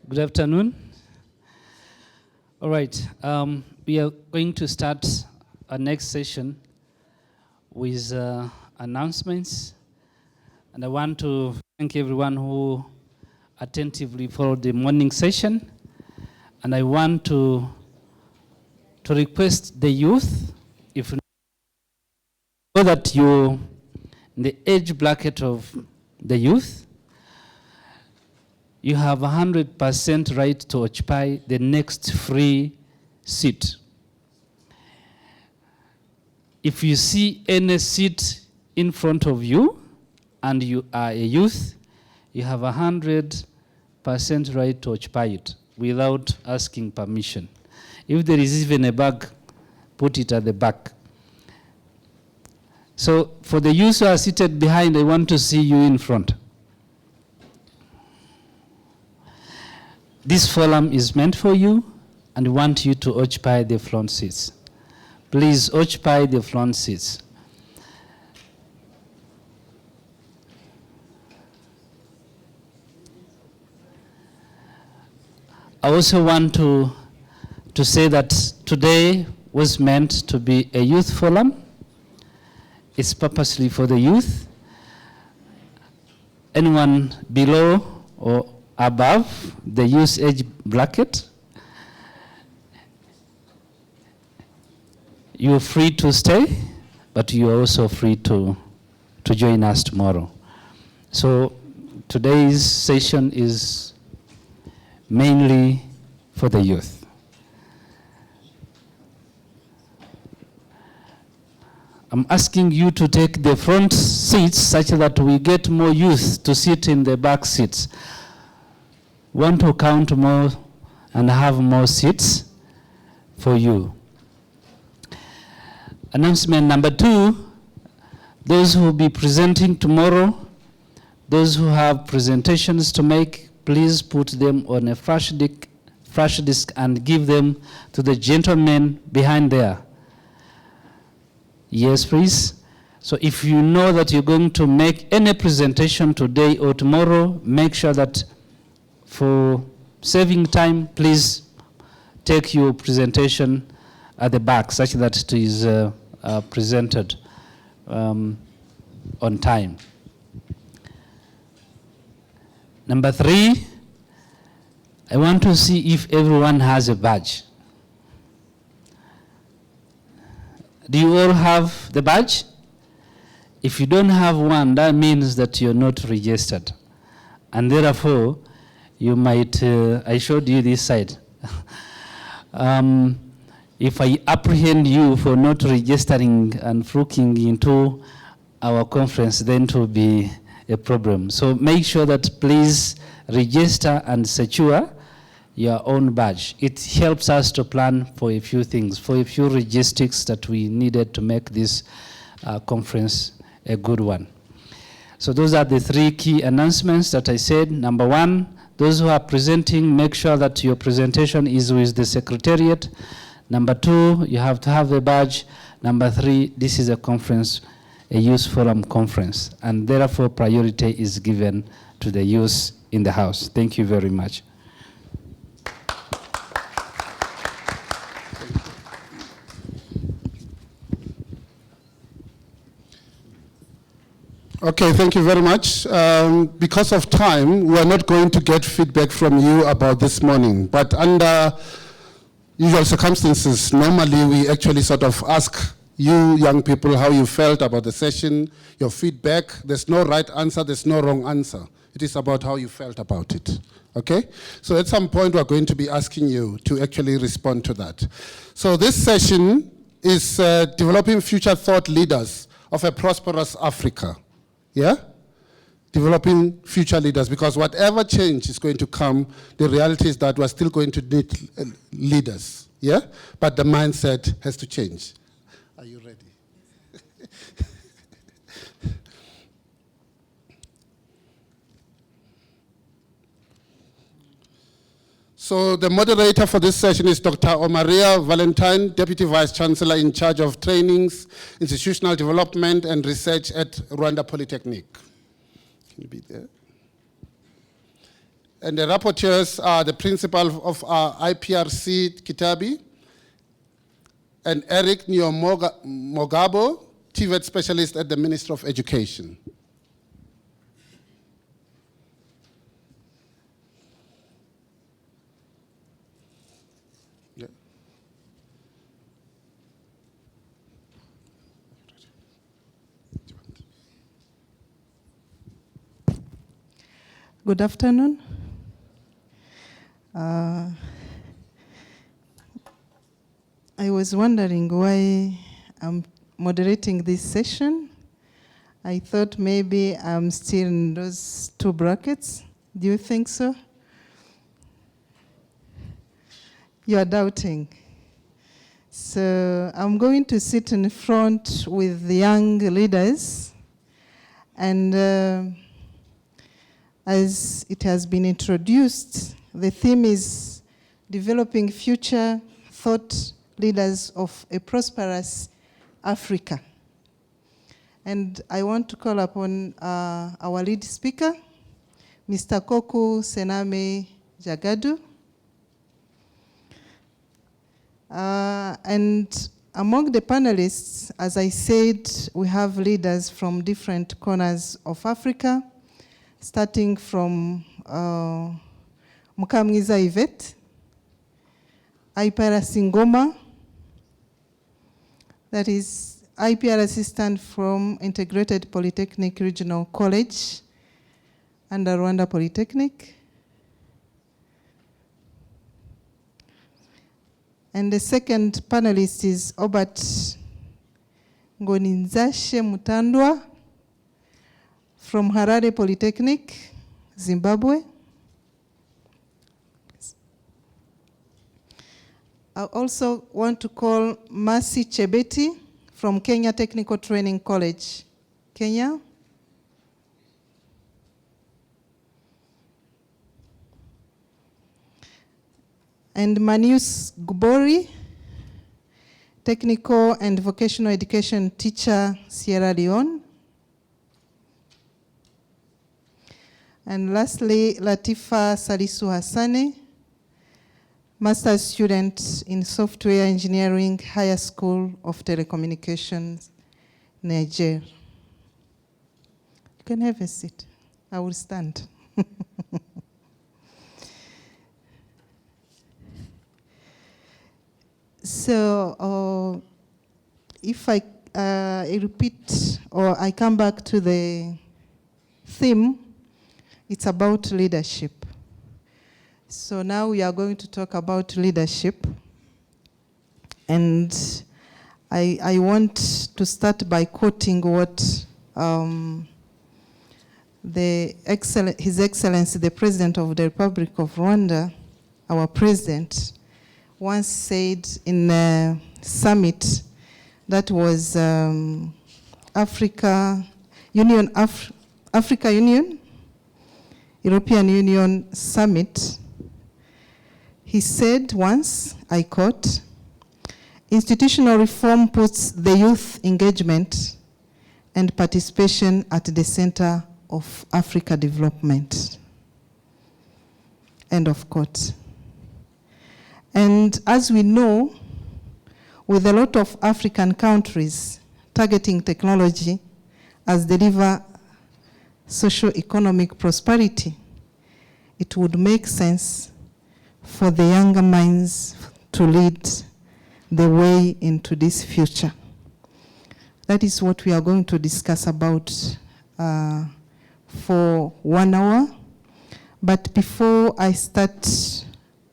Good afternoon. All right, we are going to start our next session with announcements. And I want to thank everyone who attentively followed the morning session. And I want to request the youth, if you know that you're in the age bracket of the youth, you have 100% right to occupy the next free seat. If you see any seat in front of you and you are a youth, you have 100% right to occupy it without asking permission. If there is even a bag, put it at the back. So for the youth who are seated behind, I want to see you in front. This forum is meant for you, and we want you to occupy the front seats. Please occupy the front seats. I also want to say that today was meant to be a youth forum. It's purposely for the youth. Anyone below or above the youth age bracket, you're free to stay, but you're also free to join us tomorrow. So today's session is mainly for the youth. I'm asking you to take the front seats such that we get more youth to sit in the back seats. Want to count more and have more seats for you. Announcement number 2, those who will be presenting tomorrow, those who have presentations to make, please put them on a flash disk and give them to the gentleman behind there. Yes, please. So if you know that you're going to make any presentation today or tomorrow, make sure that for saving time, please take your presentation at the back such that it is presented on time. Number 3, I want to see if everyone has a badge. Do you all have the badge? If you don't have one, that means that you're not registered. And therefore, you might, I showed you this side. If I apprehend you for not registering and fluking into our conference, then it will be a problem. So make sure that please register and secure your own badge. It helps us to plan for a few things, for a few logistics that we needed to make this conference a good one. So those are the 3 key announcements that I said. Number 1, those who are presenting, make sure that your presentation is with the Secretariat. Number 2, you have to have a badge. Number 3, this is a conference, a youth forum conference, and therefore priority is given to the youth in the house. Thank you very much. Okay, thank you very much. Because of time, we are not going to get feedback from you about this morning, but under usual circumstances, normally we actually sort of ask you young people how you felt about the session, your feedback. There's no right answer, there's no wrong answer. It is about how you felt about it, okay? So at some point, we're going to be asking you to actually respond to that. So this session is developing future thought leaders of a prosperous Africa. Yeah? Developing future leaders, because whatever change is going to come, the reality is that we're still going to need leaders. Yeah? But the mindset has to change. Are you ready? So the moderator for this session is Dr. Omaria Valentine, Deputy Vice Chancellor in charge of trainings, institutional development and research at Rwanda Polytechnic. Can you be there? And the rapporteurs are the principal of IPRC Kitabi, and Eric Mogabo, TVET specialist at the Ministry of Education. Yeah. Good afternoon. I was wondering why I'm moderating this session. I thought maybe I'm still in those two brackets. Do you think so? You are doubting. So I'm going to sit in front with the young leaders, and as it has been introduced, the theme is developing future thought leaders of a prosperous Africa. And I want to call upon our lead speaker, Mr. Koku Sename Jagadu. And among the panelists, as I said, we have leaders from different corners of Africa, starting from Mukamwiza Yvette, IPR Singoma, that is IPR assistant from Integrated Polytechnic Regional College under Rwanda Polytechnic. And the second panelist is Obert Ngoninzashe Mutandwa from Harare Polytechnic, Zimbabwe. I also want to call Mercy Chebeti from Kenya Technical Training College, Kenya. And Manius Gubori, Technical and Vocational Education Teacher, Sierra Leone. And lastly, Latifa Salisu Hassane, Master's student in Software Engineering, Higher School of Telecommunications, Niger. You can have a seat. I will stand. So if I repeat or I come back to the theme, it's about leadership. So now we are going to talk about leadership. And I want to start by quoting what His Excellency, the President of the Republic of Rwanda, our President, once said in a summit that was Africa Union, European Union Summit. He said once, I quote, "Institutional reform puts the youth engagement and participation at the center of Africa development." End of quote. And as we know, with a lot of African countries targeting technology as the lever socio-economic prosperity, it would make sense for the younger minds to lead the way into this future. That is what we are going to discuss about for 1 hour. But before I start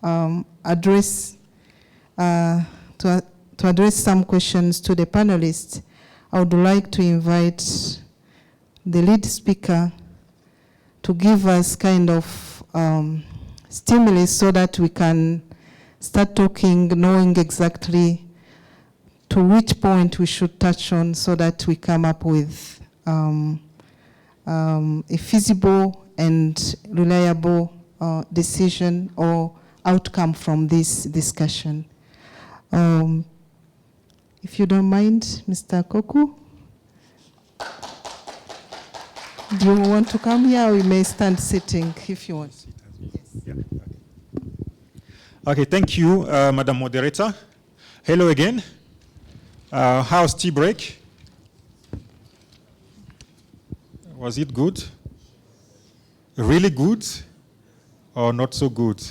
to address some questions to the panelists, I would like to invite the lead speaker to give us kind of stimulus so that we can start talking, knowing exactly to which point we should touch on so that we come up with a feasible and reliable decision or outcome from this discussion. If you don't mind, Mr. Koku, do you want to come here? We may stand sitting if you want. Okay, thank you, Madam Moderator. Hello again. How's tea break? Was it good? Really good or not so good?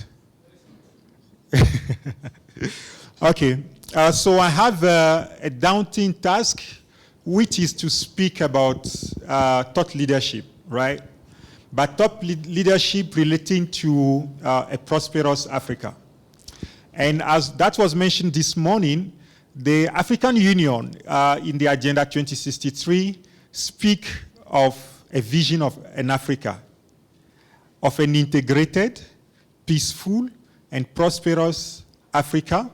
Okay, so I have a daunting task, which is to speak about thought leadership, right? But leadership relating to a prosperous Africa. And as that was mentioned this morning, the African Union in the Agenda 2063 speak of a vision of an Africa, of an integrated, peaceful, and prosperous Africa,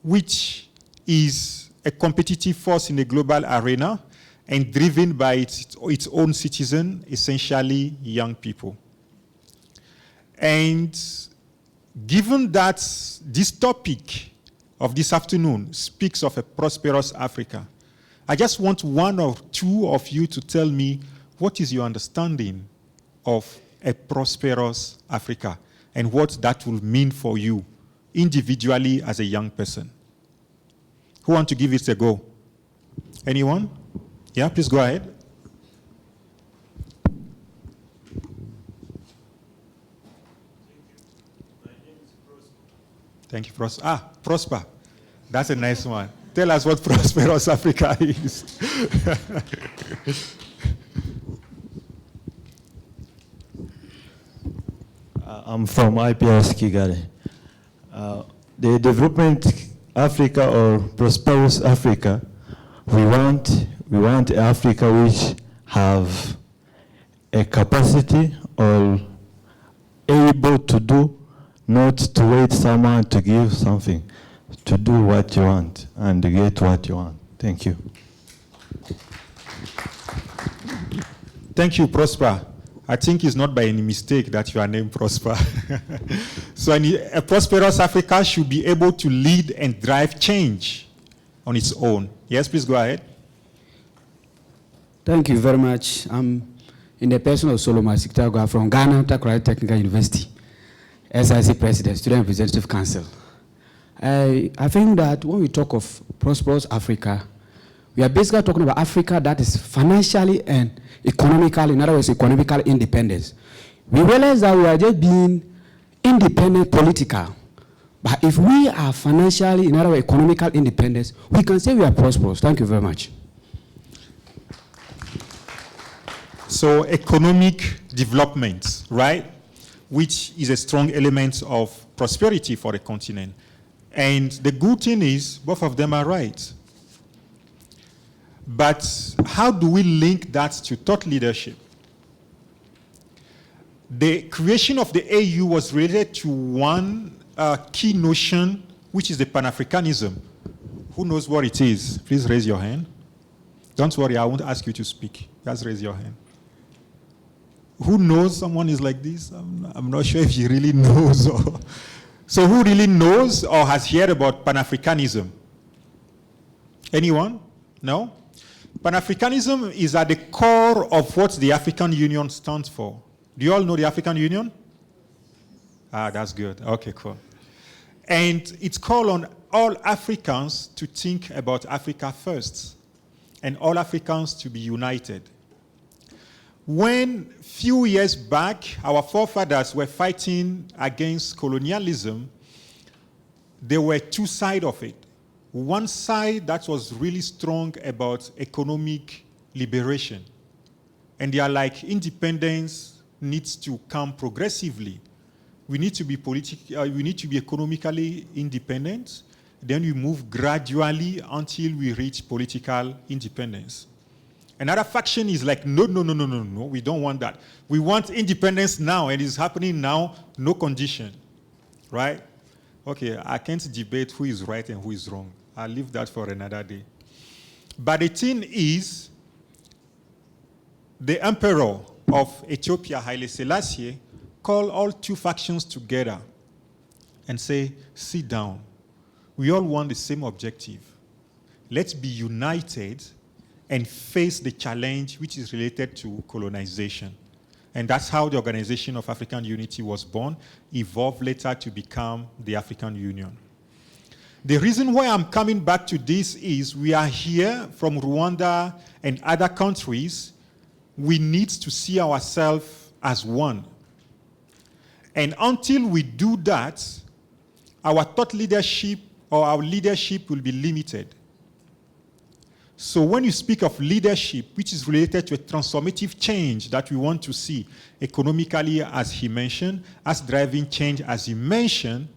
which is a competitive force in the global arena and driven by its own citizens, essentially young people. And given that this topic of this afternoon speaks of a prosperous Africa, I just want one or two of you to tell me what is your understanding of a prosperous Africa and what that will mean for you individually as a young person. Who wants to give it a go? Anyone? Yeah, please go ahead. Thank you, Prosper. Prosper. That's a nice one. Tell us what prosperous Africa is. I'm from IPS Kigali. The development Africa or prosperous Africa, we want Africa which have a capacity or able to do, not to wait someone to give something, to do what you want and get what you want. Thank you. Thank you, Prosper. I think it's not by any mistake that you are named Prosper. So a prosperous Africa should be able to lead and drive change on its own. Yes, please go ahead. Thank you very much. I'm in the person of Solomon Sikitagwa from Ghana Takoradi Technical University, SIC President, Student Representative Council. I think that when we talk of prosperous Africa, we are basically talking about Africa that is financially and economically, in other words, economical independence. We realize that we are just being independent political. But if we are financially, in other words, economical independence, we can say we are prosperous. Thank you very much. So economic development, right, which is a strong element of prosperity for the continent. And the good thing is, both of them are right. But how do we link that to thought leadership? The creation of the AU was related to one key notion, which is the Pan-Africanism. Who knows what it is? Please raise your hand. Don't worry, I won't ask you to speak. Just raise your hand. Who knows someone is like this? I'm not sure if he really knows. So who really knows or has heard about Pan-Africanism? Anyone? No? Pan-Africanism is at the core of what the African Union stands for. Do you all know the African Union? Ah, that's good. Okay, cool. And it's called on all Africans to think about Africa first, and all Africans to be united. When few years back, our forefathers were fighting against colonialism, there were two sides of it. One side that was really strong about economic liberation. And they are like, independence needs to come progressively. We need to be we need to be economically independent. Then we move gradually until we reach political independence. Another faction is like, no, we don't want that. We want independence now, and it's happening now, no condition, right? Okay, I can't debate who is right and who is wrong. I'll leave that for another day. But the thing is, the emperor of Ethiopia, Haile Selassie, called all two factions together and say, sit down. We all want the same objective. Let's be united and face the challenge which is related to colonization. And that's how the Organization of African Unity was born, evolved later to become the African Union. The reason why I'm coming back to this is we are here from Rwanda and other countries. We need to see ourselves as one. And until we do that, our thought leadership or our leadership will be limited. So when you speak of leadership, which is related to a transformative change that we want to see economically, as he mentioned, as driving change, as he mentioned,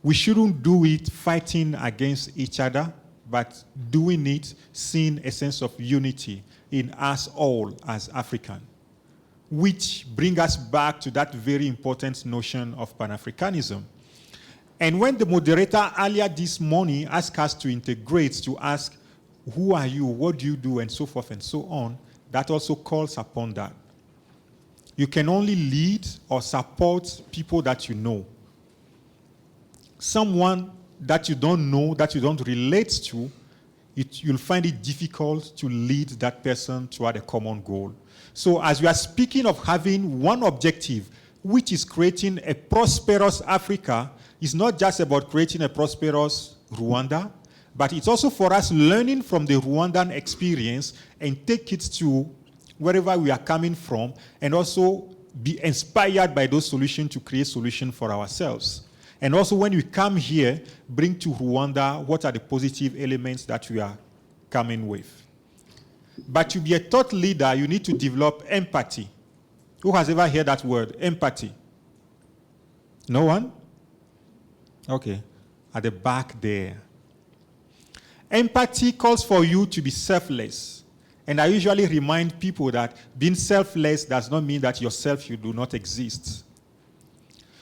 we shouldn't do it fighting against each other, but doing it seeing a sense of unity in us all as African, which brings us back to that very important notion of Pan-Africanism. And when the moderator earlier this morning asked us to integrate, to ask, who are you, what do you do, and so forth and so on, that also calls upon that. You can only lead or support people that you know. Someone that you don't know, that you don't relate to, you'll find it difficult to lead that person toward a common goal. So as we are speaking of having one objective, which is creating a prosperous Africa, it's not just about creating a prosperous Rwanda, but it's also for us learning from the Rwandan experience and take it to wherever we are coming from, and also be inspired by those solutions to create solutions for ourselves. And also when we come here, bring to Rwanda what are the positive elements that we are coming with. But to be a thought leader, you need to develop empathy. Who has ever heard that word, empathy? No one? Okay, at the back there. Empathy calls for you to be selfless. And I usually remind people that being selfless does not mean that yourself you do not exist.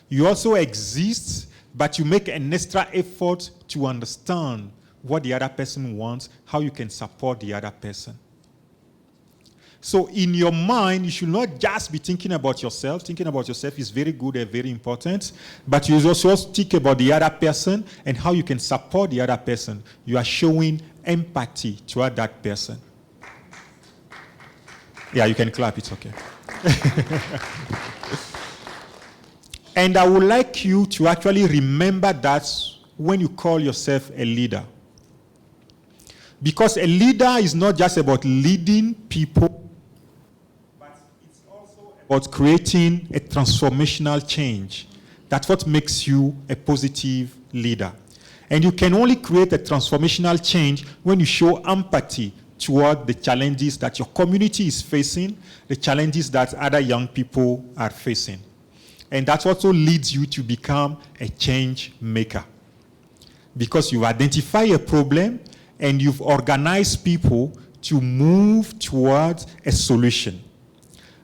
You also exist, but you make an extra effort to understand what the other person wants, how you can support the other person. So in your mind, you should not just be thinking about yourself. Thinking about yourself is very good and very important, but you also think about the other person and how you can support the other person. You are showing empathy toward that person. Yeah, you can clap, it's okay. And I would like you to actually remember that when you call yourself a leader. Because a leader is not just about leading people, but it's also about creating a transformational change. That's what makes you a positive leader. And you can only create a transformational change when you show empathy toward the challenges that your community is facing, the challenges that other young people are facing. And that also leads you to become a change maker. Because you identify a problem and you've organized people to move towards a solution.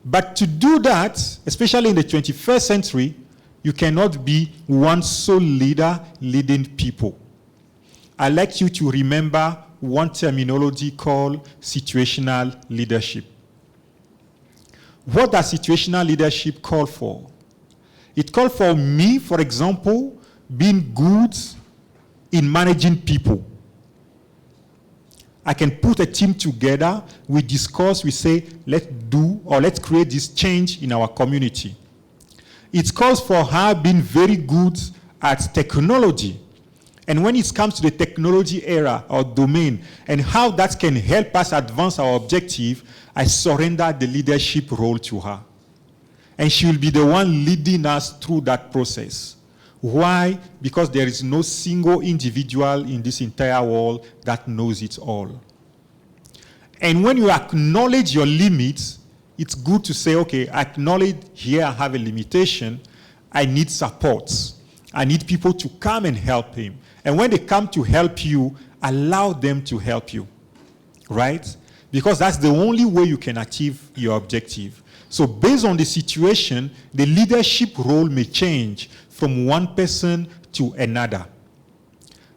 But to do that, especially in the 21st century, you cannot be one sole leader leading people. I'd like you to remember one terminology called situational leadership. What does situational leadership call for? It called for me, for example, being good in managing people. I can put a team together, we discuss, we say, let's do or let's create this change in our community. It calls for her being very good at technology. And when it comes to the technology era or domain and how that can help us advance our objective, I surrender the leadership role to her. And she will be the one leading us through that process. Why? Because there is no single individual in this entire world that knows it all. And when you acknowledge your limits, it's good to say, okay, I acknowledge here I have a limitation. I need support. I need people to come and help him. And when they come to help you, allow them to help you, right? Because that's the only way you can achieve your objective. So based on the situation, the leadership role may change from one person to another.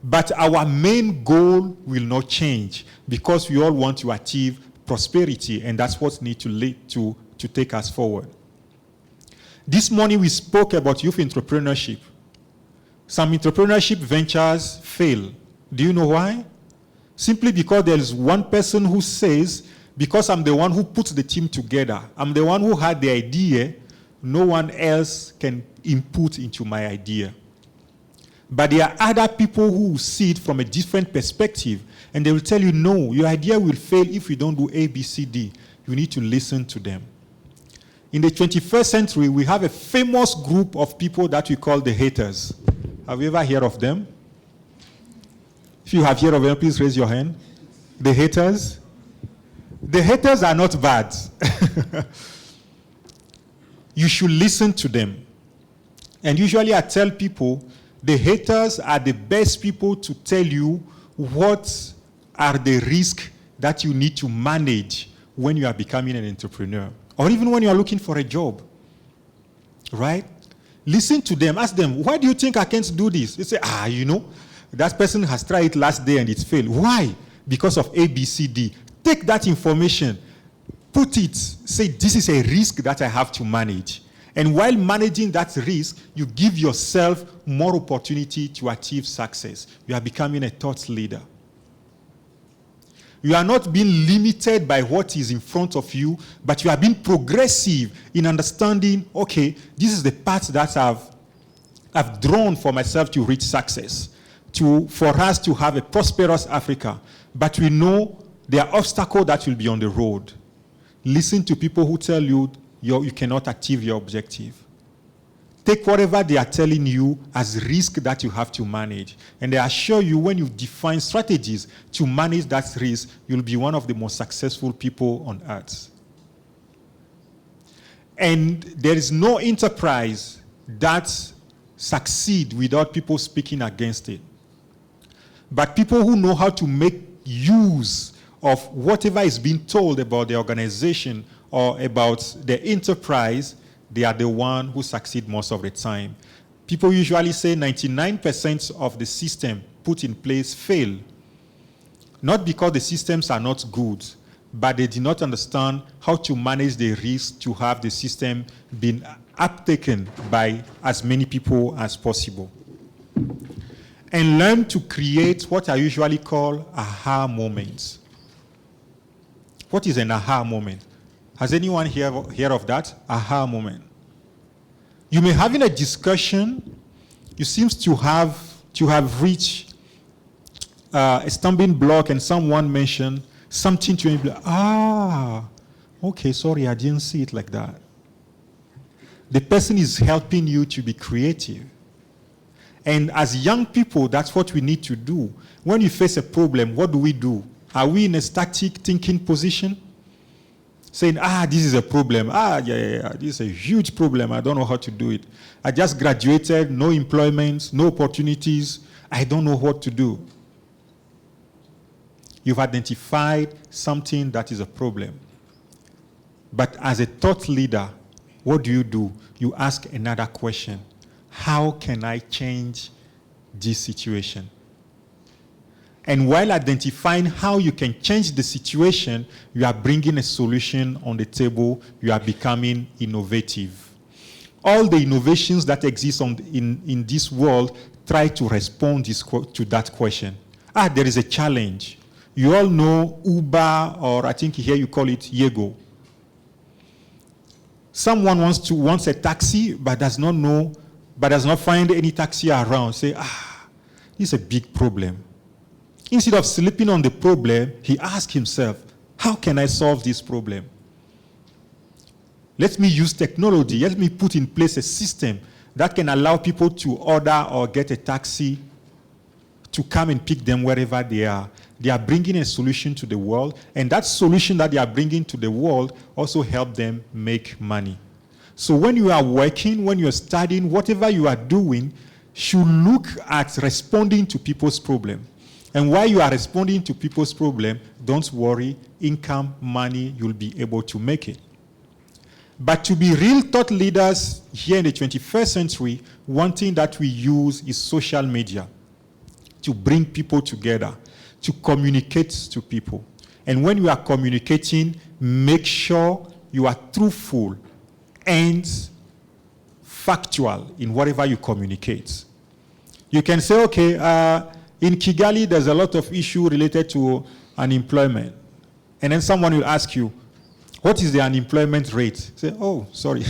But our main goal will not change because we all want to achieve prosperity, and that's what needs to lead to take us forward. This morning we spoke about youth entrepreneurship. Some entrepreneurship ventures fail. Do you know why? Simply because there is one person who says, because I'm the one who put the team together, I'm the one who had the idea, no one else can input into my idea. But there are other people who see it from a different perspective, and they will tell you, no, your idea will fail if you don't do A, B, C, D. You need to listen to them. In the 21st century, we have a famous group of people that we call the haters. Have you ever heard of them? If you have heard of them, please raise your hand. The haters. The haters are not bad. You should listen to them. And usually I tell people, the haters are the best people to tell you what are the risks that you need to manage when you are becoming an entrepreneur, or even when you are looking for a job, right? Listen to them, ask them, why do you think I can't do this? They say, that person has tried it last day and it failed. Why? Because of A, B, C, D. Take that information, put it, say, this is a risk that I have to manage. And while managing that risk, you give yourself more opportunity to achieve success. You are becoming a thought leader. You are not being limited by what is in front of you, but you are being progressive in understanding, okay, this is the path that I've drawn for myself to reach success, for us to have a prosperous Africa. But we know there are obstacles that will be on the road. Listen to people who tell you you cannot achieve your objective. Take whatever they are telling you as risk that you have to manage. And I assure you, when you define strategies to manage that risk, you'll be one of the most successful people on earth. And there is no enterprise that succeeds without people speaking against it. But people who know how to make use of whatever is being told about the organization or about the enterprise, they are the one who succeed most of the time. People usually say 99% of the system put in place fail. Not because the systems are not good, but they did not understand how to manage the risk to have the system being uptaken by as many people as possible. And learn to create what I usually call aha moments. What is an aha moment? Has anyone heard of that? Aha moment. You may have in a discussion, you seem to have reached a stumbling block, and someone mentioned something to you, and you'll be like, okay, sorry, I didn't see it like that. The person is helping you to be creative. And as young people, that's what we need to do. When you face a problem, what do? Are we in a static thinking position? Saying, this is a problem. This is a huge problem. I don't know how to do it. I just graduated, no employment, no opportunities. I don't know what to do. You've identified something that is a problem. But as a thought leader, what do? You ask another question. How can I change this situation? And while identifying how you can change the situation, you are bringing a solution on the table. You are becoming innovative. All the innovations that exist in this world try to respond to that question. There is a challenge. You all know Uber, or I think here you call it Yego. Someone wants a taxi, but does not find any taxi around. Say, this is a big problem. Instead of sleeping on the problem, he asked himself, how can I solve this problem? Let me use technology. Let me put in place a system that can allow people to order or get a taxi to come and pick them wherever they are. They are bringing a solution to the world, and that solution that they are bringing to the world also help them make money. So when you are working, when you are studying, whatever you are doing should look at responding to people's problem. And while you are responding to people's problem, don't worry, income, money, you'll be able to make it. But to be real thought leaders here in the 21st century, one thing that we use is social media to bring people together, to communicate to people. And when you are communicating, make sure you are truthful and factual in whatever you communicate. You can say, okay, in Kigali, there's a lot of issue related to unemployment. And then someone will ask you, what is the unemployment rate? Say, oh, sorry,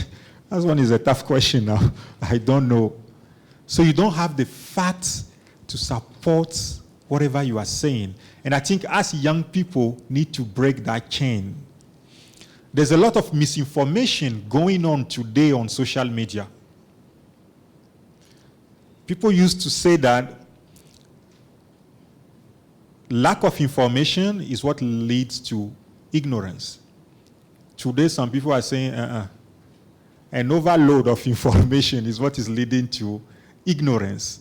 that one is a tough question now. I don't know. So you don't have the facts to support whatever you are saying. And I think as young people need to break that chain. There's a lot of misinformation going on today on social media. People used to say that lack of information is what leads to ignorance. Today, some people are saying, an overload of information is what is leading to ignorance.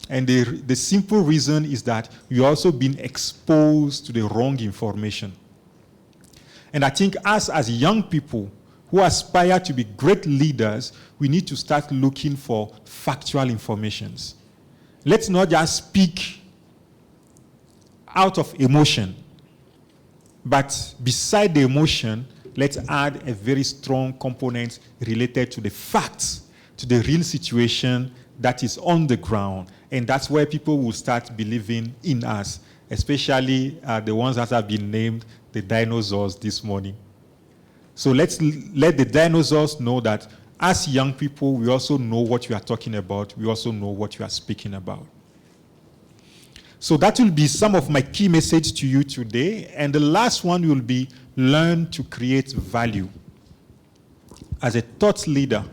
And the simple reason is that you've also been exposed to the wrong information. And I think us as young people who aspire to be great leaders, we need to start looking for factual informations. Let's not just speak out of emotion, but beside the emotion, let's add a very strong component related to the facts, to the real situation that is on the ground. And that's where people will start believing in us, especially the ones that have been named the dinosaurs this morning. So let's let the dinosaurs know that as young people, we also know what we are talking about. We also know what we are speaking about. So that will be some of my key message to you today. And the last one will be learn to create value. As a thought leader,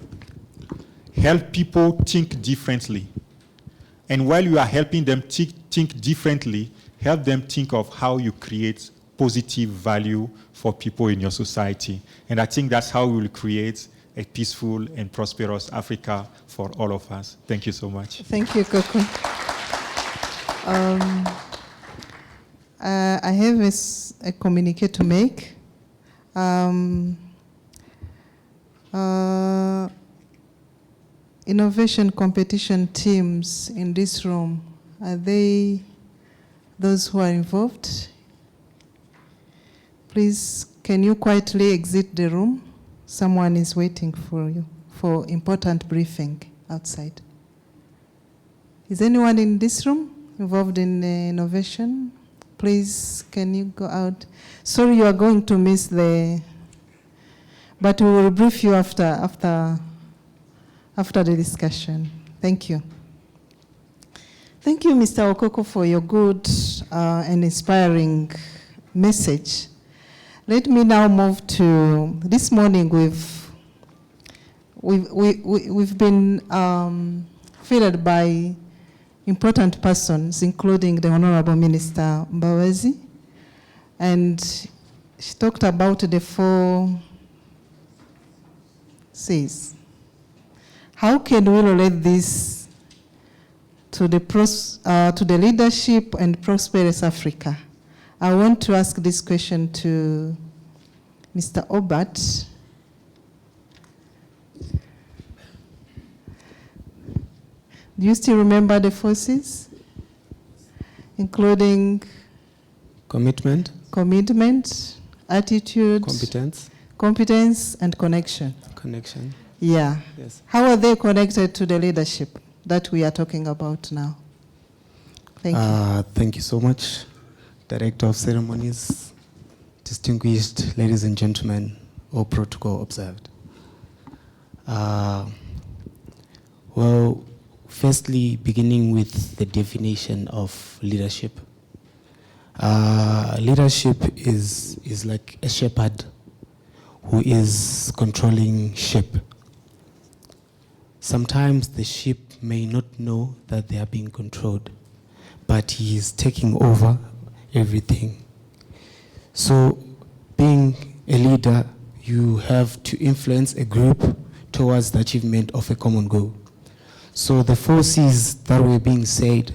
help people think differently. And while you are helping them think differently, help them think of how you create positive value for people in your society. And I think that's how we will create a peaceful and prosperous Africa for all of us. Thank you so much. Thank you, Coco. I have a communique to make. Innovation competition teams in this room, are they those who are involved? Please, can you quietly exit the room? Someone is waiting for you for important briefing outside. Is anyone in this room involved in innovation? Please, can you go out? Sorry, you are going to miss but we will brief you after the discussion. Thank you. Thank you, Mr. Okoko, for your good and inspiring message. Let me now move to this morning. We've been filled by important persons, including the Honorable Minister Mbabazi, and she talked about the 4 C's. How can we relate this to the leadership and prosperous Africa? I want to ask this question to Mr. Obert. Do you still remember the 4 C's? Including commitment, attitude, competence, and connection. Yeah. Yes. How are they connected to the leadership that we are talking about now? Thank you. Thank you so much, Director of Ceremonies, distinguished ladies and gentlemen, all protocol observed. Well, firstly, beginning with the definition of leadership. Leadership is like a shepherd who is controlling sheep. Sometimes the sheep may not know that they are being controlled, but he is taking over everything. So being a leader, you have to influence a group towards the achievement of a common goal. So the 4 C's that were being said,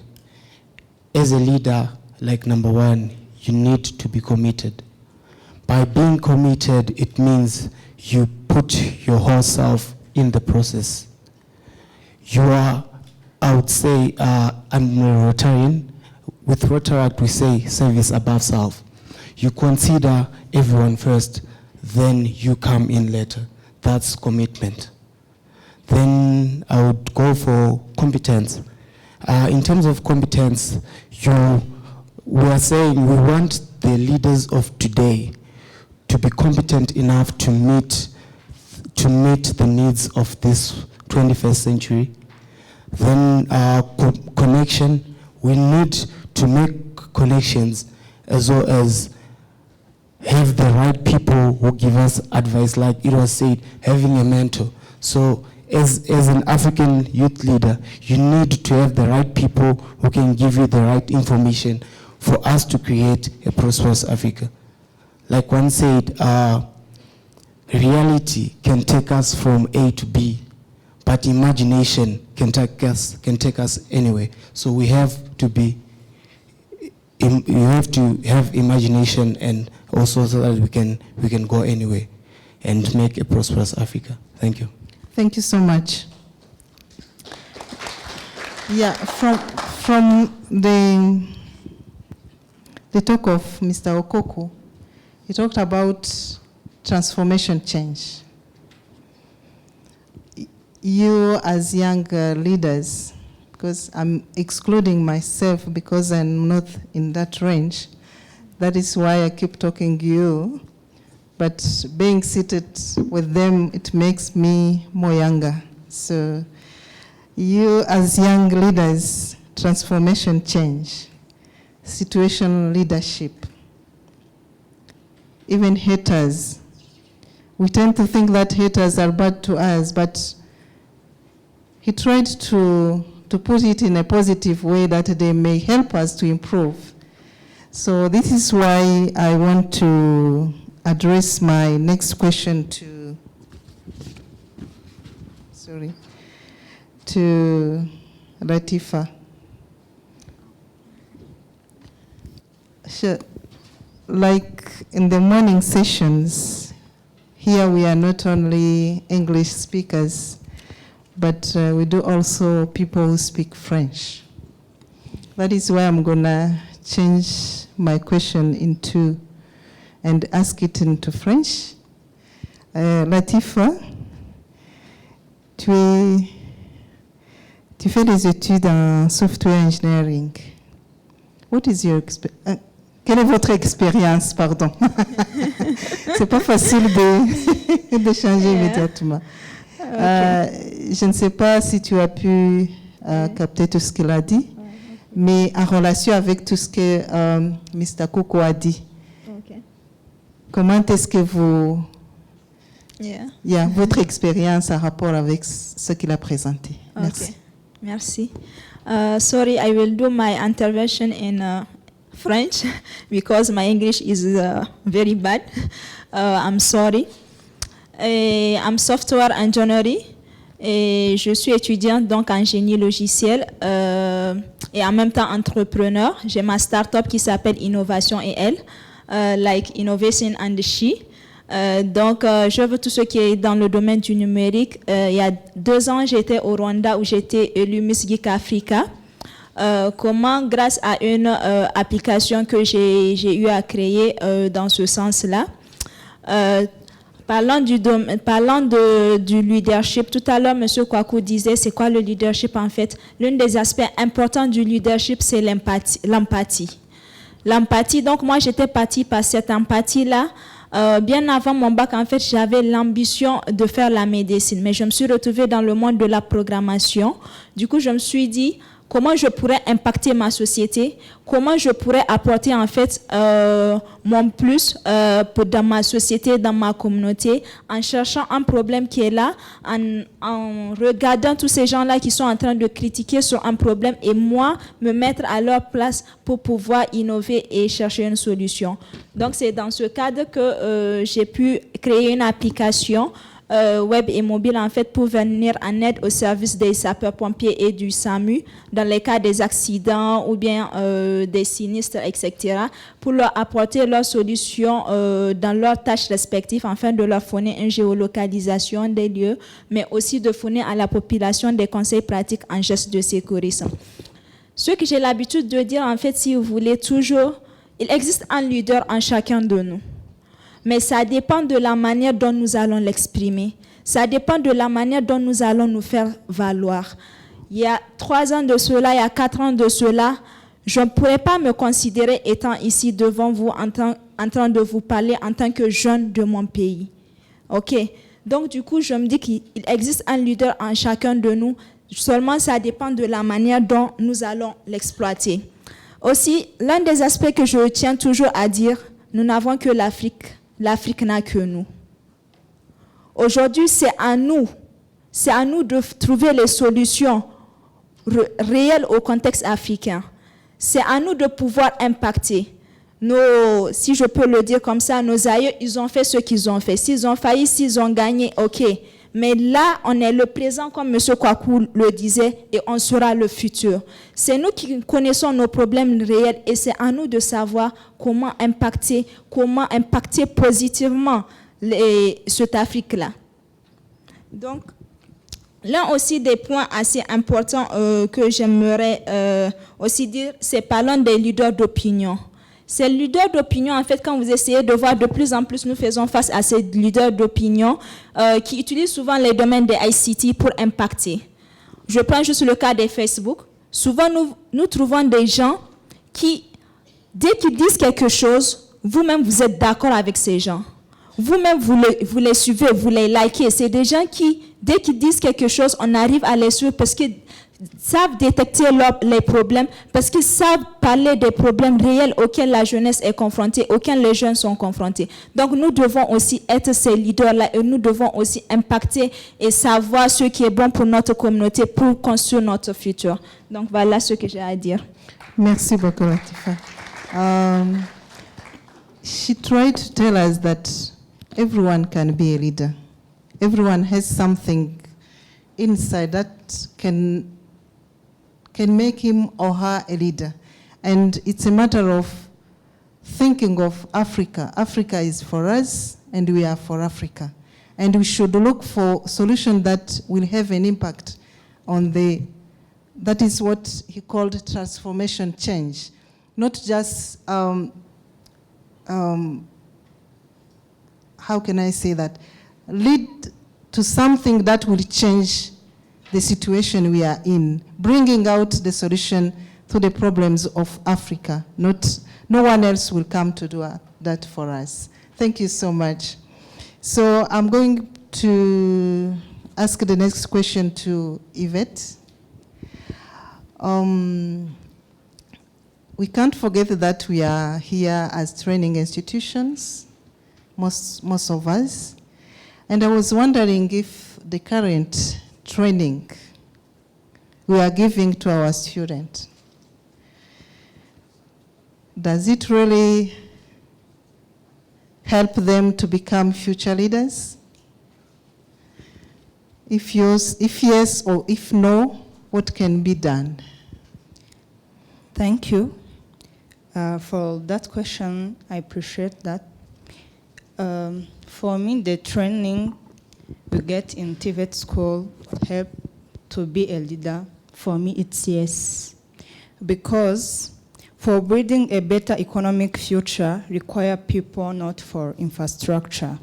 as a leader, like number 1, you need to be committed. By being committed, it means you put your whole self in the process. You are, I would say, I'm a Rotarian. With Rotaract, we say service above self. You consider everyone first, then you come in later. That's commitment. Then I would go for competence. In terms of competence, we are saying we want the leaders of today to be competent enough to meet the needs of this 21st century. Then connection, we need to make connections as well as have the right people who give us advice, like it was said, having a mentor. So as an African youth leader, you need to have the right people who can give you the right information for us to create a prosperous Africa. Like one said, reality can take us from A to B, but imagination can take us anywhere. So we have to have imagination, and also so that we can go anywhere and make a prosperous Africa. Thank you. Thank you so much. Yeah, from the talk of Mr. Okoku, he talked about transformation change. You as young leaders, because I'm excluding myself because I'm not in that range, that is why I keep talking to you. But being seated with them, it makes me more younger. So you as young leaders, transformation change, situational leadership, even haters. We tend to think that haters are bad to us, but he tried to put it in a positive way that they may help us to improve. So this is why I want to address my next question to Latifa. Like in the morning sessions, here we are not only English speakers, but we do also people who speak French. That is why I'm gonna change my question into and ask it into French. Latifa, tu fais des études en software engineering. What is your quelle est votre expérience, pardon? C'est pas facile de changer immédiatement. Je ne sais pas si tu as pu capter tout ce qu'il a dit, mais en relation avec tout ce que Mr. Koko a dit. Comment est-ce que vous... votre expérience en rapport avec ce qu'il a présenté. Merci. Okay. Merci. Sorry, I will do my intervention in French because my English is very bad. I'm sorry. I'm software engineer et je suis étudiante donc en génie logiciel et en même temps entrepreneur. J'ai ma start-up qui s'appelle Innovation et elle. Like Innovation and She. Donc, je veux tout ce qui est dans le domaine du numérique. Il y a 2 ans, j'étais au Rwanda où j'étais élue Miss Geek Africa. Comment, grâce à une application que j'ai eu à créer dans ce sens-là. Parlant du leadership, tout à l'heure, M. Kwaku disait, c'est quoi le leadership en fait? L'un des aspects importants du leadership, c'est l'empathie. L'empathie, donc moi j'étais partie par cette empathie-là. Bien avant mon bac, en fait, j'avais l'ambition de faire la médecine, mais je me suis retrouvée dans le monde de la programmation. Du coup, je me suis dit, comment je pourrais impacter ma société, comment je pourrais apporter en fait mon plus dans ma société, dans ma communauté, en cherchant un problème qui est là, en regardant tous ces gens-là qui sont en train de critiquer sur un problème et moi, me mettre à leur place pour pouvoir innover et chercher une solution. Donc, c'est dans ce cadre que j'ai pu créer une application web et mobile en fait pour venir en aide au service des sapeurs-pompiers et du SAMU dans les cas des accidents ou bien des sinistres, etc. pour leur apporter leurs solutions dans leurs tâches respectives afin de leur fournir une géolocalisation des lieux, mais aussi de fournir à la population des conseils pratiques en gestes de sécurisme. Ce que j'ai l'habitude de dire en fait, si vous voulez toujours, il existe un leader en chacun de nous. Mais ça dépend de la manière dont nous allons l'exprimer. Ça dépend de la manière dont nous allons nous faire valoir. Il y a 3 ans de cela, il y a 4 ans de cela, je ne pourrais pas me considérer étant ici devant vous en train de vous parler en tant que jeune de mon pays. OK? Donc, du coup, je me dis qu'il existe un leader en chacun de nous. Seulement, ça dépend de la manière dont nous allons l'exploiter. Aussi, l'un des aspects que je tiens toujours à dire, nous n'avons que l'Afrique. L'Afrique n'a que nous. Aujourd'hui, c'est à nous de trouver les solutions réelles au contexte africain. C'est à nous de pouvoir impacter. Si je peux le dire comme ça, nos aïeux, ils ont fait ce qu'ils ont fait. S'ils ont failli, s'ils ont gagné, OK. Mais là, on est le présent, comme M. Kwaku le disait, et on sera le futur. C'est nous qui connaissons nos problèmes réels et c'est à nous de savoir comment impacter positivement cette Afrique-là. Donc, l'un aussi des points assez importants que j'aimerais aussi dire, c'est parlant des leaders d'opinion. Ces leaders d'opinion, en fait, quand vous essayez de voir de plus en plus, nous faisons face à ces leaders d'opinion qui utilisent souvent les domaines des ICT pour impacter. Je prends juste le cas des Facebook. Souvent, nous trouvons des gens qui, dès qu'ils disent quelque chose, vous-même, vous êtes d'accord avec ces gens. Vous-même, vous les suivez, vous les likez. C'est des gens qui, dès qu'ils disent quelque chose, on arrive à les suivre parce qu'ils savent détecter les problèmes, parce qu'ils savent parler des problèmes réels auxquels la jeunesse est confrontée, auxquels les jeunes sont confrontés. Donc, nous devons aussi être ces leaders-là et nous devons aussi impacter et savoir ce qui est bon pour notre communauté, pour construire notre futur. Donc, voilà ce que j'ai à dire. Merci beaucoup, Latifa. She tried to tell us that everyone can be a leader. Everyone has something inside that can make him or her a leader. And it's a matter of thinking of Africa. Africa is for us, and we are for Africa. And we should look for solutions that will have an impact on that is what he called transformation change. Not just, how can I say that? Lead to something that will change the situation we are in, bringing out the solution to the problems of Africa. No one else will come to do that for us. Thank you so much. So I'm going to ask the next question to Yvette. We can't forget that we are here as training institutions, most of us. And I was wondering if the current training we are giving to our students, does it really help them to become future leaders? If yes or if no, what can be done? Thank you for that question. I appreciate that. For me, the training we get in TVET school help to be a leader. For me, it's yes. Because for building a better economic future require people, not for infrastructure.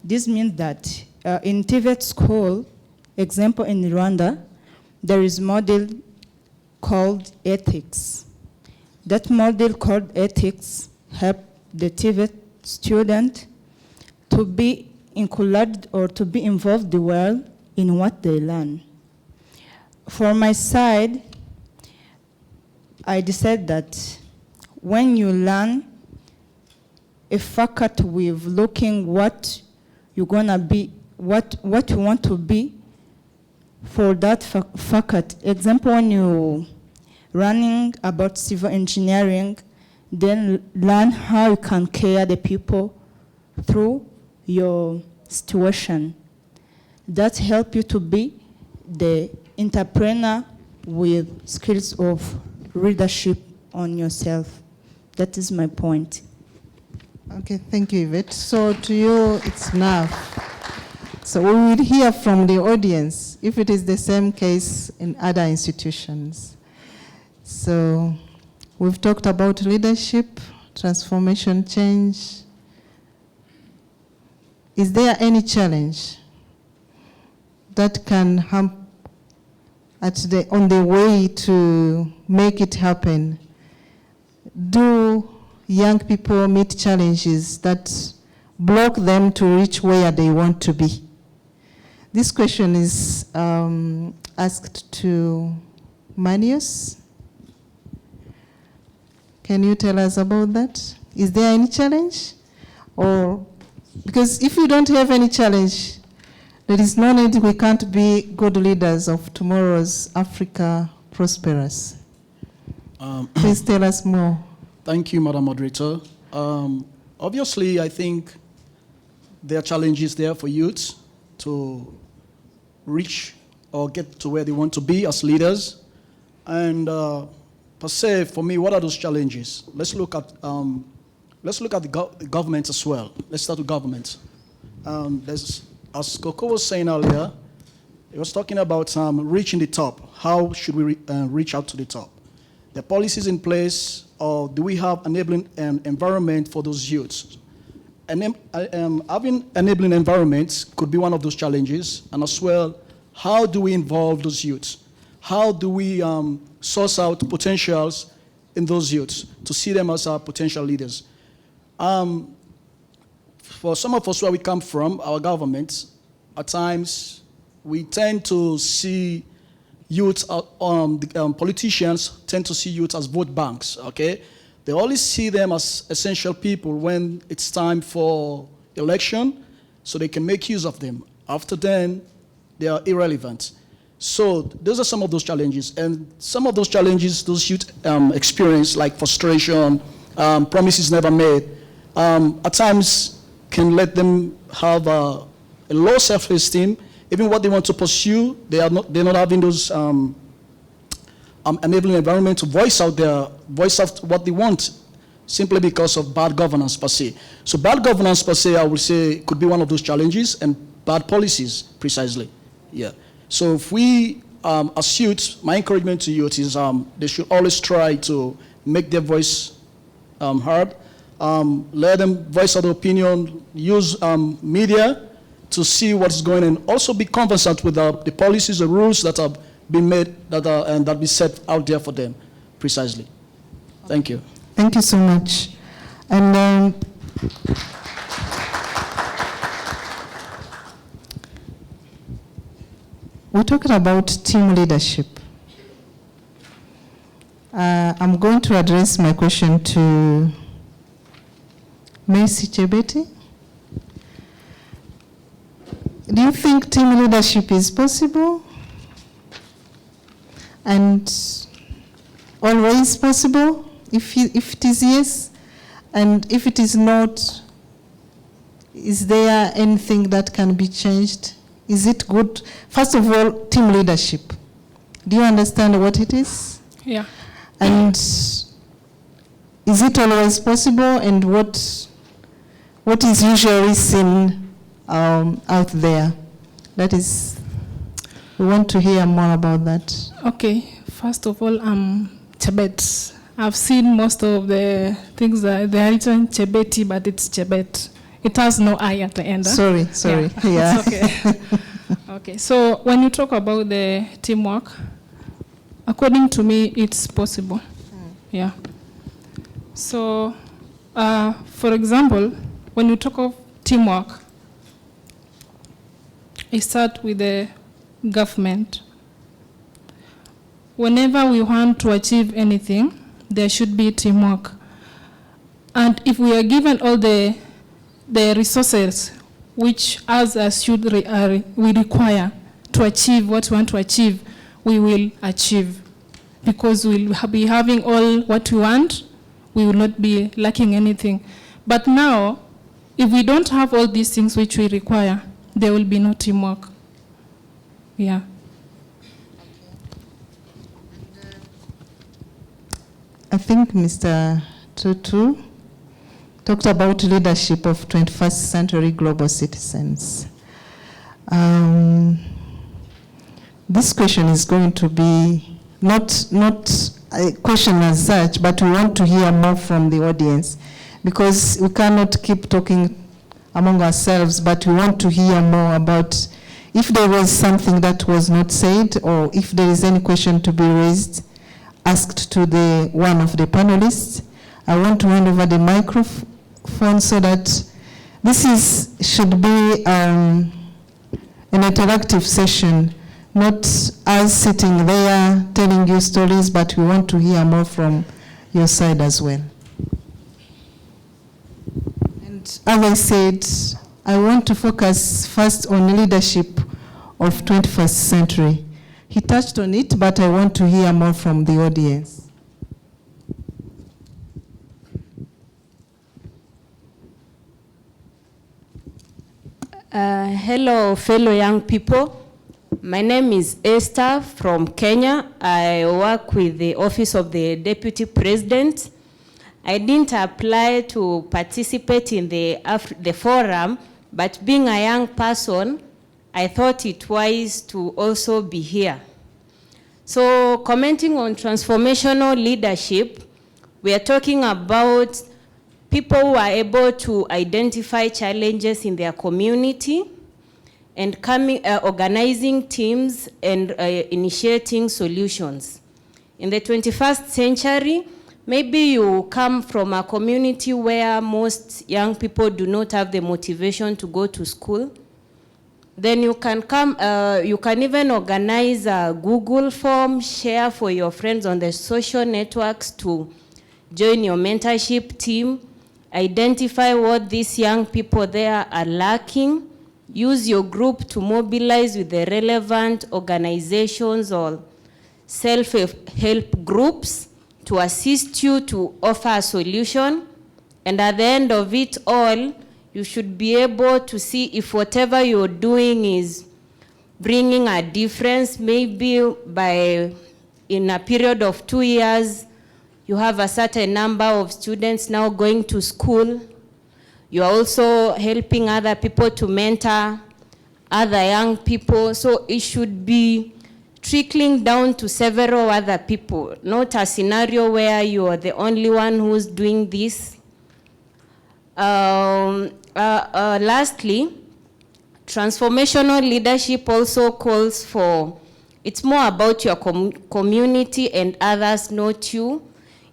This means that in TVET school, example in Rwanda, there is model called ethics. That model called ethics help the TVET student to be included or to be involved well in what they learn. For my side, I decided that when you learn a faculty with looking what you're gonna be, what you want to be for that faculty. Example, when you running about civil engineering, then learn how you can care the people through your situation. That help you to be the entrepreneur with skills of leadership on yourself. That is my point. Okay, thank you, Yvette. So to you, it's enough. So we will hear from the audience if it is the same case in other institutions. So we've talked about leadership, transformation, change. Is there any challenge that can help on the way to make it happen? Do young people meet challenges that block them to reach where they want to be? This question is asked to Manius. Can you tell us about that? Is there any challenge? Or, because if you don't have any challenge, there is no need, we can't be good leaders of tomorrow's Africa prosperous. Please tell us more. Thank you, Madam Moderator. Obviously, I think there are challenges there for youths to reach or get to where they want to be as leaders. And per se, for me, what are those challenges? Let's look at the government as well. Let's start with government. As Coco was saying earlier, he was talking about reaching the top. How should we reach out to the top? The policies in place, or do we have enabling environment for those youths? Having enabling environments could be one of those challenges, and as well, how do we involve those youths? How do we source out potentials in those youths to see them as our potential leaders? For some of us where we come from, our governments, at times, we tend to see youth, politicians tend to see youth as vote banks, okay? They always see them as essential people when it's time for election, so they can make use of them. After then, they are irrelevant. So those are some of those challenges. And some of those challenges those youth experience, like frustration, promises never made, at times can let them have a low self-esteem. Even what they want to pursue, they're not having those enabling environment to voice out what they want, simply because of bad governance per se. So bad governance per se, I would say, could be one of those challenges, and bad policies, precisely. Yeah. So if we, as youth, my encouragement to youth is they should always try to make their voice heard. Let them voice out their opinion, use media to see what's going on. Also be conversant with the policies, the rules that have been made, that be set out there for them, precisely. Thank you. Thank you so much. And we're talking about team leadership. I'm going to address my question to Mercy Chebeti. Do you think team leadership is possible? And always possible? If it is yes, and if it is not, is there anything that can be changed? Is it good? First of all, team leadership. Do you understand what it is? Yeah. And is it always possible? And what is usually seen out there? That is, we want to hear more about that. Okay. First of all, Chebet. I've seen most of the things that they are written Chebeti, but it's Chebet. It has no I at the end. Sorry. Yeah. It's okay. Okay. So when you talk about the teamwork, according to me, it's possible. Yeah. So, for example, when you talk of teamwork, I start with the government. Whenever we want to achieve anything, there should be teamwork. And if we are given all the resources which us as youth we require to achieve what we want to achieve, we will achieve. Because we'll be having all what we want, we will not be lacking anything. But now, if we don't have all these things which we require, there will be no teamwork. Yeah. I think Mr. Tutu talked about leadership of 21st century global citizens. This question is going to be not a question as such, but we want to hear more from the audience, because we cannot keep talking among ourselves, but we want to hear more about if there was something that was not said, or if there is any question to be raised, asked to one of the panelists. I want to hand over the microphone so that should be an interactive session, not us sitting there telling you stories, but we want to hear more from your side as well. And as I said, I want to focus first on leadership of 21st century. He touched on it, but I want to hear more from the audience. Hello, fellow young people. My name is Esther from Kenya. I work with the Office of the Deputy President. I didn't apply to participate in the forum, but being a young person, I thought it wise to also be here. So commenting on transformational leadership, we are talking about people who are able to identify challenges in their community and organizing teams and initiating solutions. In the 21st century, maybe you come from a community where most young people do not have the motivation to go to school. Then you can you can even organize a Google form, share for your friends on the social networks to join your mentorship team, identify what these young people there are lacking, use your group to mobilize with the relevant organizations or self-help groups to assist you to offer a solution. And at the end of it all, you should be able to see if whatever you're doing is bringing a difference. Maybe in a period of 2 years, you have a certain number of students now going to school. You are also helping other people to mentor other young people. So it should be trickling down to several other people, not a scenario where you are the only one who's doing this. Lastly, transformational leadership also calls for, it's more about your community and others, not you.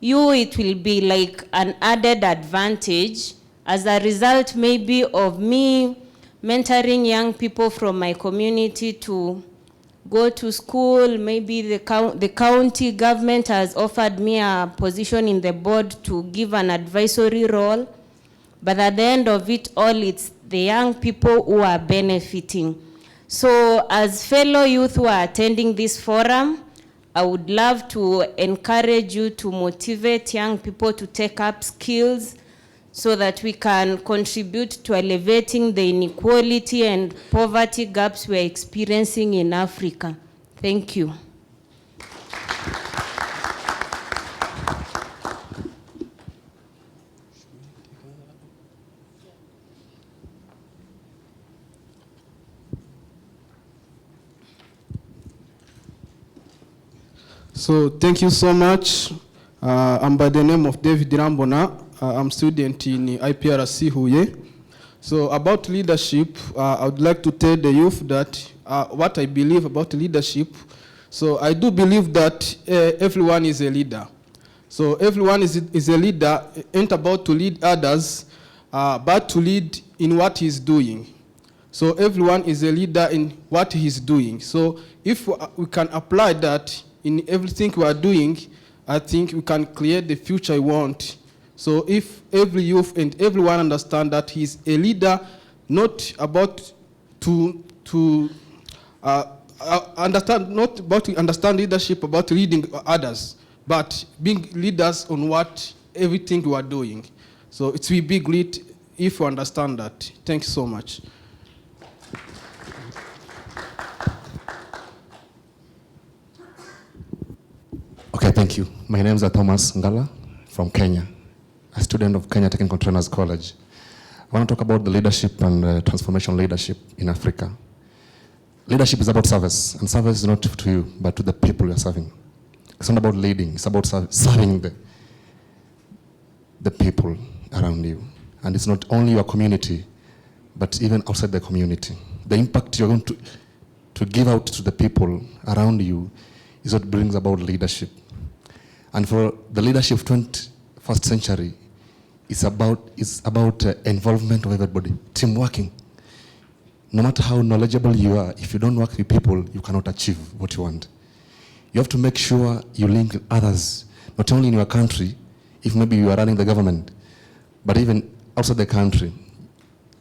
It will be like an added advantage as a result maybe of me mentoring young people from my community to go to school. Maybe the county government has offered me a position in the board to give an advisory role. But at the end of it all, it's the young people who are benefiting. So as fellow youth who are attending this forum, I would love to encourage you to motivate young people to take up skills so that we can contribute to elevating the inequality and poverty gaps we're experiencing in Africa. Thank you. So thank you so much. I'm by the name of David Rambona. I'm student in IPRC Huye. So about leadership, I would like to tell the youth that what I believe about leadership. So I do believe that everyone is a leader. So everyone is a leader, ain't about to lead others, but to lead in what he's doing. So everyone is a leader in what he's doing. So if we can apply that in everything we are doing, I think we can create the future we want. So if every youth and everyone understand that he's a leader, not about understand, not about to understand leadership about leading others, but being leaders on what everything we are doing. So it will be great if you understand that. Thank you so much. Okay, thank you. My name is Thomas Ngala from Kenya, a student of Kenya Technical Trainers College. I want to talk about the leadership and transformation leadership in Africa. Leadership is about service, and service is not to you, but to the people you are serving. It's not about leading, it's about serving the people around you. And it's not only your community, but even outside the community. The impact you're going to give out to the people around you is what brings about leadership. And for the leadership of 21st century is about involvement of everybody, team working. No matter how knowledgeable you are, if you don't work with people, you cannot achieve what you want. You have to make sure you link with others, not only in your country, if maybe you are running the government, but even outside the country.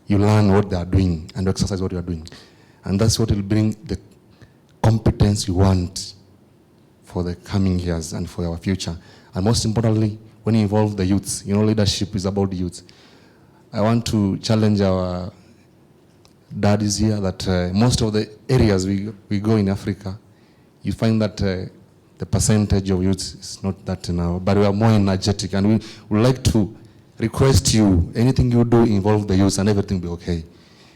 You learn what they are doing and exercise what you are doing. And that's what will bring the competence you want for the coming years and for our future. And most importantly, when you involve the youths, leadership is about the youth. I want to challenge our daddies here that most of the areas we go in Africa, you find that the percentage of youth is not that now, but we are more energetic, and we would like to request you, anything you do involve the youth and everything will be okay.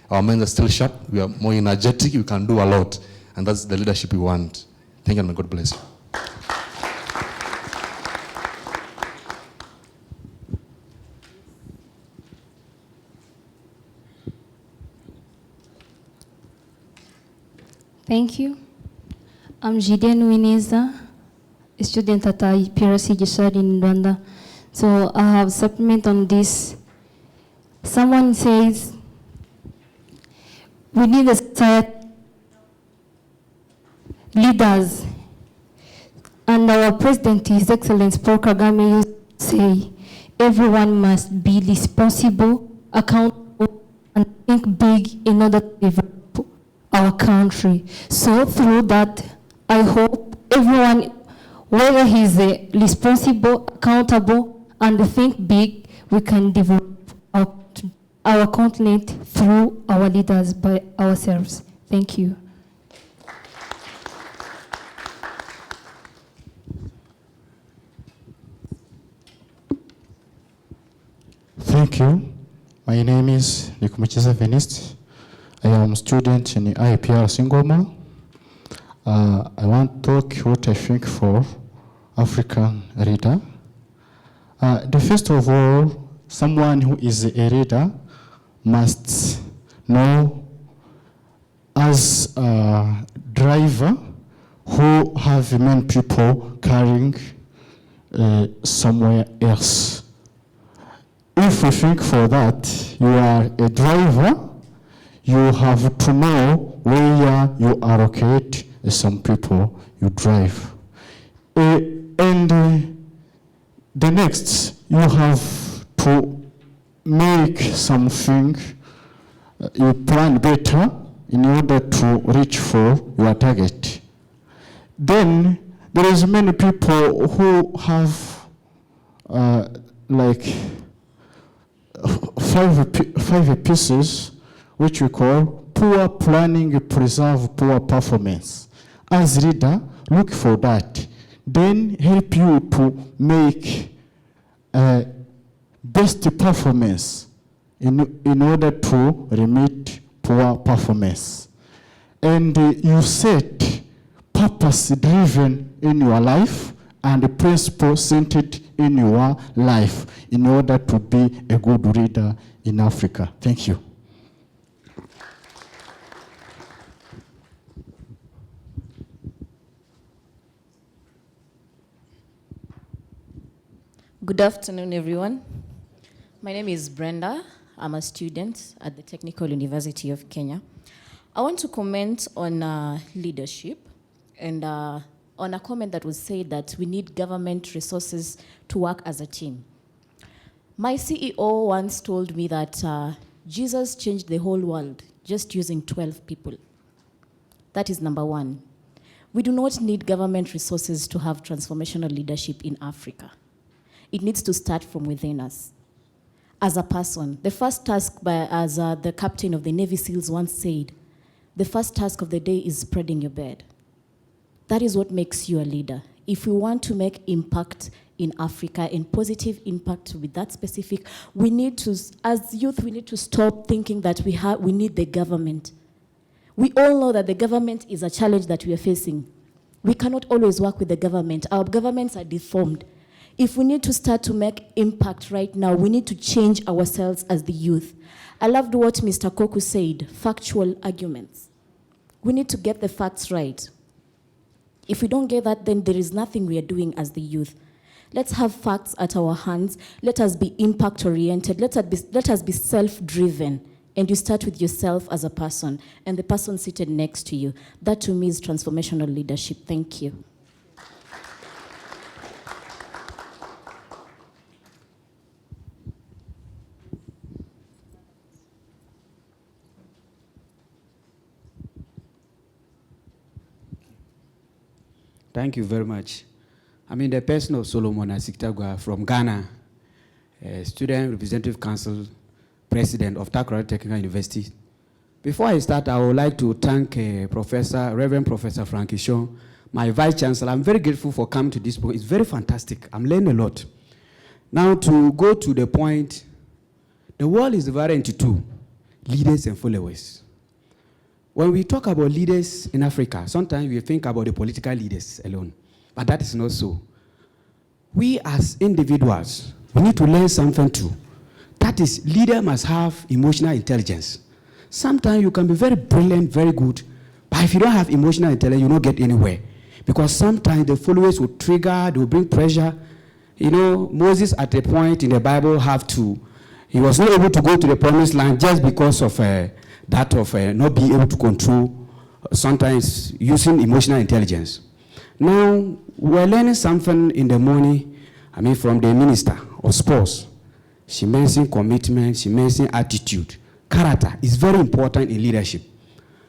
Our men are still sharp, we are more energetic, we can do a lot, and that's the leadership we want. Thank you, and may God bless you. Thank you. I'm Gideon Wineza, a student at IPRC Gishari in Rwanda. So I have a supplement on this. Someone says, we need a society leaders. And our president, His Excellency Paul Kagame, used to say, everyone must be responsible, accountable, and think big in order to develop our country. So through that, I hope everyone, whether he's responsible, accountable, and think big, we can develop our continent through our leaders by ourselves. Thank you. Thank you. My name is Nikumuchiza Venist. I am a student in the IPR Singoma. I want to talk what I think for African leader. The first of all, someone who is a leader must know as a driver who have many people carrying somewhere else. If you think for that, you are a driver, you have to know where you allocate some people you drive. The next, you have to make something, you plan better in order to reach for your target. Then, there is many people who have like five pieces, which we call poor planning, preserve poor performance. As leader, look for that. Then help you to make best performance in order to remit poor performance. And you set purpose-driven in your life and principle-centered in your life in order to be a good leader in Africa. Thank you. Good afternoon, everyone. My name is Brenda. I'm a student at the Technical University of Kenya. I want to comment on leadership and on a comment that was said that we need government resources to work as a team. My CEO once told me that Jesus changed the whole world just using 12 people. That is number one. We do not need government resources to have transformational leadership in Africa. It needs to start from within us. As a person, the first task, as the captain of the Navy SEALs once said, the first task of the day is spreading your bed. That is what makes you a leader. If we want to make impact in Africa and positive impact with that specific, we need to, as youth, we need to stop thinking that we need the government. We all know that the government is a challenge that we are facing. We cannot always work with the government. Our governments are deformed. If we need to start to make impact right now, we need to change ourselves as the youth. I loved what Mr. Koku said, factual arguments. We need to get the facts right. If we don't get that, then there is nothing we are doing as the youth. Let's have facts at our hands. Let us be impact-oriented. Let us be self-driven. And you start with yourself as a person and the person seated next to you. That to me is transformational leadership. Thank you. Thank you very much. I'm in the person of Solomon Asiktagwa from Ghana, Student Representative Council, President of Takoradi Technical University. Before I start, I would like to thank Reverend Professor Frank Ishon, my Vice Chancellor. I'm very grateful for coming to this book. It's very fantastic. I'm learning a lot. Now, to go to the point, the world is divided into two, leaders and followers. When we talk about leaders in Africa, sometimes we think about the political leaders alone, but that is not so. We as individuals, we need to learn something too. That is, leader must have emotional intelligence. Sometimes you can be very brilliant, very good, but if you don't have emotional intelligence, you don't get anywhere. Because sometimes the followers will trigger, they will bring pressure. You know, Moses at a point in the Bible he was not able to go to the promised land just because of not being able to control, sometimes using emotional intelligence. Now, we're learning something in the morning, from the minister of sports. She mentioned commitment, she mentioned attitude. Character is very important in leadership.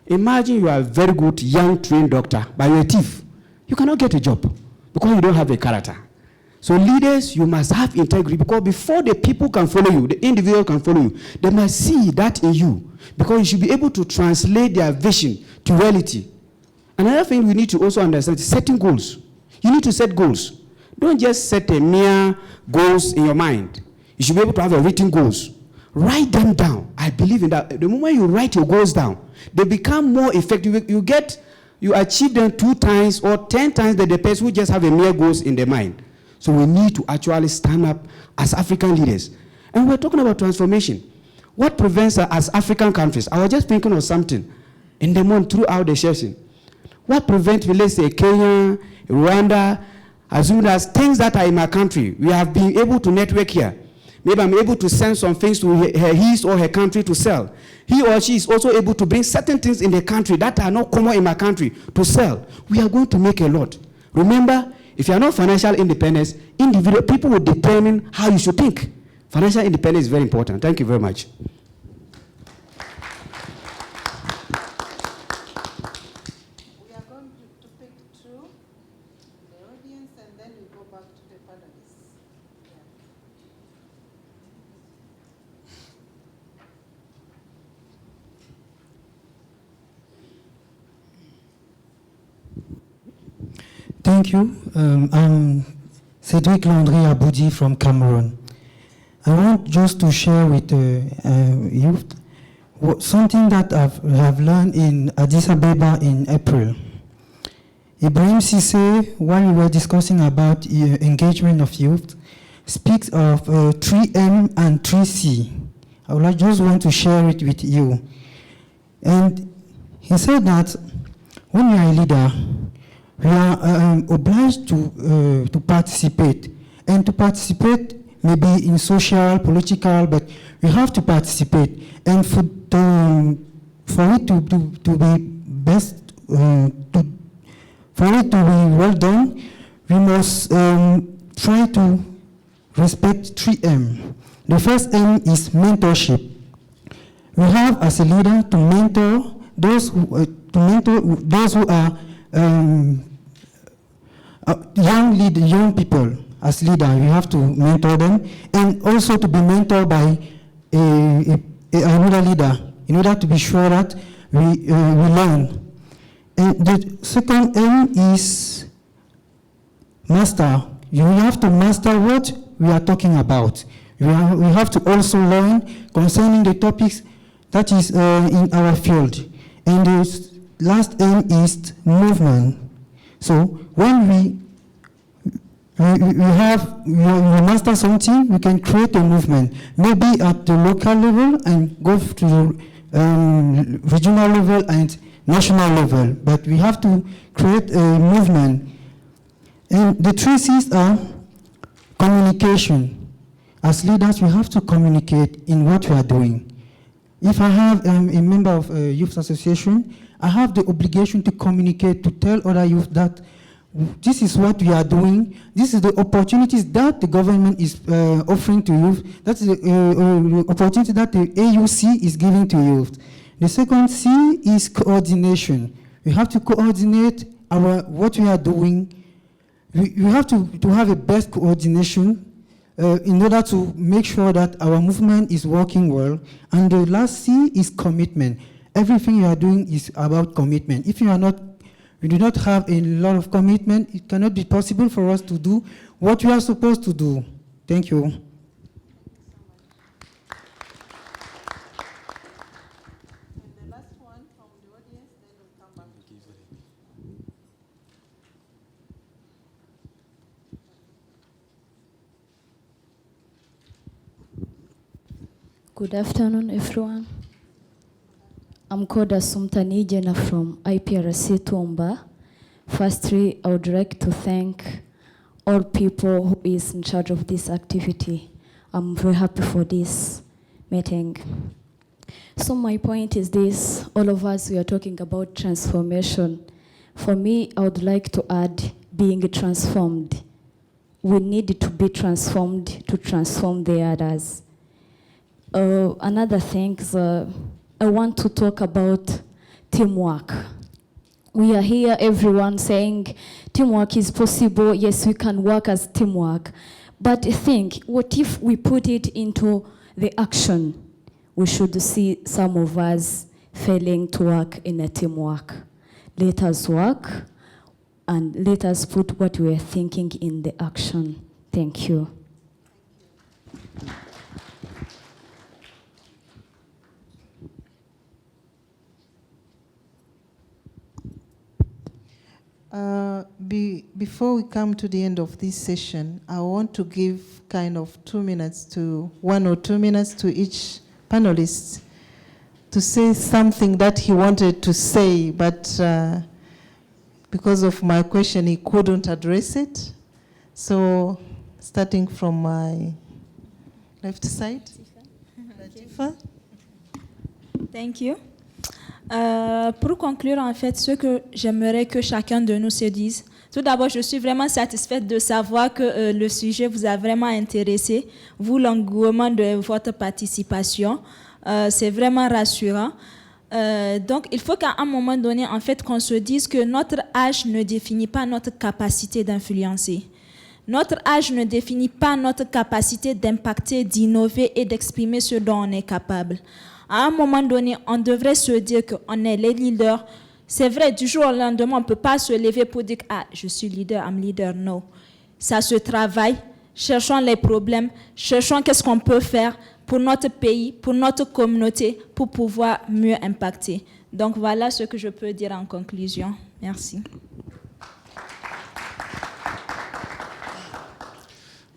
Imagine you are a very good young trained doctor, but you're a thief. You cannot get a job because you don't have a character. So leaders, you must have integrity, because before the people can follow you, the individual can follow you, they must see that in you, because you should be able to translate their vision to reality. Another thing we need to also understand is setting goals. You need to set goals. Don't just set a mere goals in your mind. You should be able to have a written goals. Write them down. I believe in that. The moment you write your goals down, they become more effective. You achieve them 2 times or 10 times than the person who just have a mere goals in their mind. So we need to actually stand up as African leaders. And we're talking about transformation. What prevents us as African countries? I was just thinking of something in the month throughout the session. What prevents, let's say, Kenya, Rwanda, as soon as things that are in my country, we have been able to network here. Maybe I'm able to send some things to his or her country to sell. He or she is also able to bring certain things in the country that are not common in my country to sell. We are going to make a lot. Remember, if you are not financial independence, individual people will determine how you should think. Financial independence is very important. Thank you very much. We are going to pick 2, the audience, and then we go back to the panelists. Thank you. I'm Cedric Landry Aboudi from Cameroon. I want just to share with youth something that I have learned in Addis Ababa in April. Ibrahim Cissé, while we were discussing about engagement of youth, speaks of 3M and 3C. I would just want to share it with you. And he said that when you are a leader, we are obliged to participate. And to participate maybe in social, political, but we have to participate. And for it to be best, for it to be well done, we must try to respect 3M. The first M is mentorship. We have as a leader to mentor those who are young people. As leader, we have to mentor them, and also to be mentored by another leader, in order to be sure that we learn. And the second M is master. You have to master what we are talking about. We have to also learn concerning the topics that is in our field. And the last M is movement. So when we master something, we can create a movement, maybe at the local level and go to the regional level and national level. But we have to create a movement. And the 3 C's are Communication. As leaders, we have to communicate in what we are doing. If I have a member of a youth association, I have the obligation to communicate, to tell other youth that this is what we are doing, this is the opportunities that the government is offering to youth, that's the opportunity that the AUC is giving to youth. The second C is coordination. We have to coordinate what we are doing. We have to have a best coordination in order to make sure that our movement is working well. And the last C is commitment. Everything you are doing is about commitment. If we do not have a lot of commitment, it cannot be possible for us to do what we are supposed to do. Thank you. Good afternoon, everyone. I'm Koda Sumtanijena from IPRC Tumba. Firstly, I would like to thank all people who is in charge of this activity. I'm very happy for this meeting. So my point is this, all of us, we are talking about transformation. For me, I would like to add being transformed. We need to be transformed to transform the others. Another thing, I want to talk about teamwork. We are here, everyone saying teamwork is possible. Yes, we can work as teamwork. But think, what if we put it into the action? We should see some of us failing to work in a teamwork. Let us work and let us put what we are thinking in the action. Thank you. Before we come to the end of this session, I want to give kind of 1 or 2 minutes to each panelist to say something that he wanted to say, but because of my question, he couldn't address it. So, starting from my left side. Latifa. Thank you. Pour conclure, en fait, ce que j'aimerais que chacun de nous se dise. Tout d'abord, je suis vraiment satisfaite de savoir que le sujet vous a vraiment intéressé, vous, l'engouement de votre participation. C'est vraiment rassurant. Donc, il faut qu'à un moment donné, en fait, qu'on se dise que notre âge ne définit pas notre capacité d'influencer. Notre âge ne définit pas notre capacité d'impacter, d'innover et d'exprimer ce dont on est capable. À un moment donné, on devrait se dire qu'on est les leaders. C'est vrai, du jour au lendemain, on ne peut pas se lever pour dire « Ah, je suis leader, I'm leader ». Non. Ça se travaille. Cherchons les problèmes. Cherchons qu'est-ce qu'on peut faire pour notre pays, pour notre communauté, pour pouvoir mieux impacter. Donc, voilà ce que je peux dire en conclusion. Merci.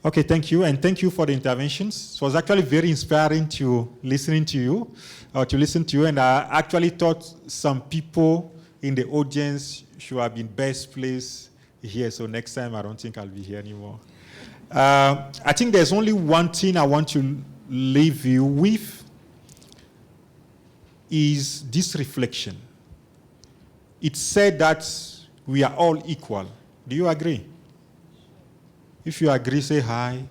Okay, thank you, and thank you for the interventions. It was actually very inspiring to listen to you, and I actually thought some people in the audience should have been best placed here, so next time I don't think I'll be here anymore. I think there's only one thing I want to leave you with, is this reflection. It's said that we are all equal. Do you agree? If you agree, say hi.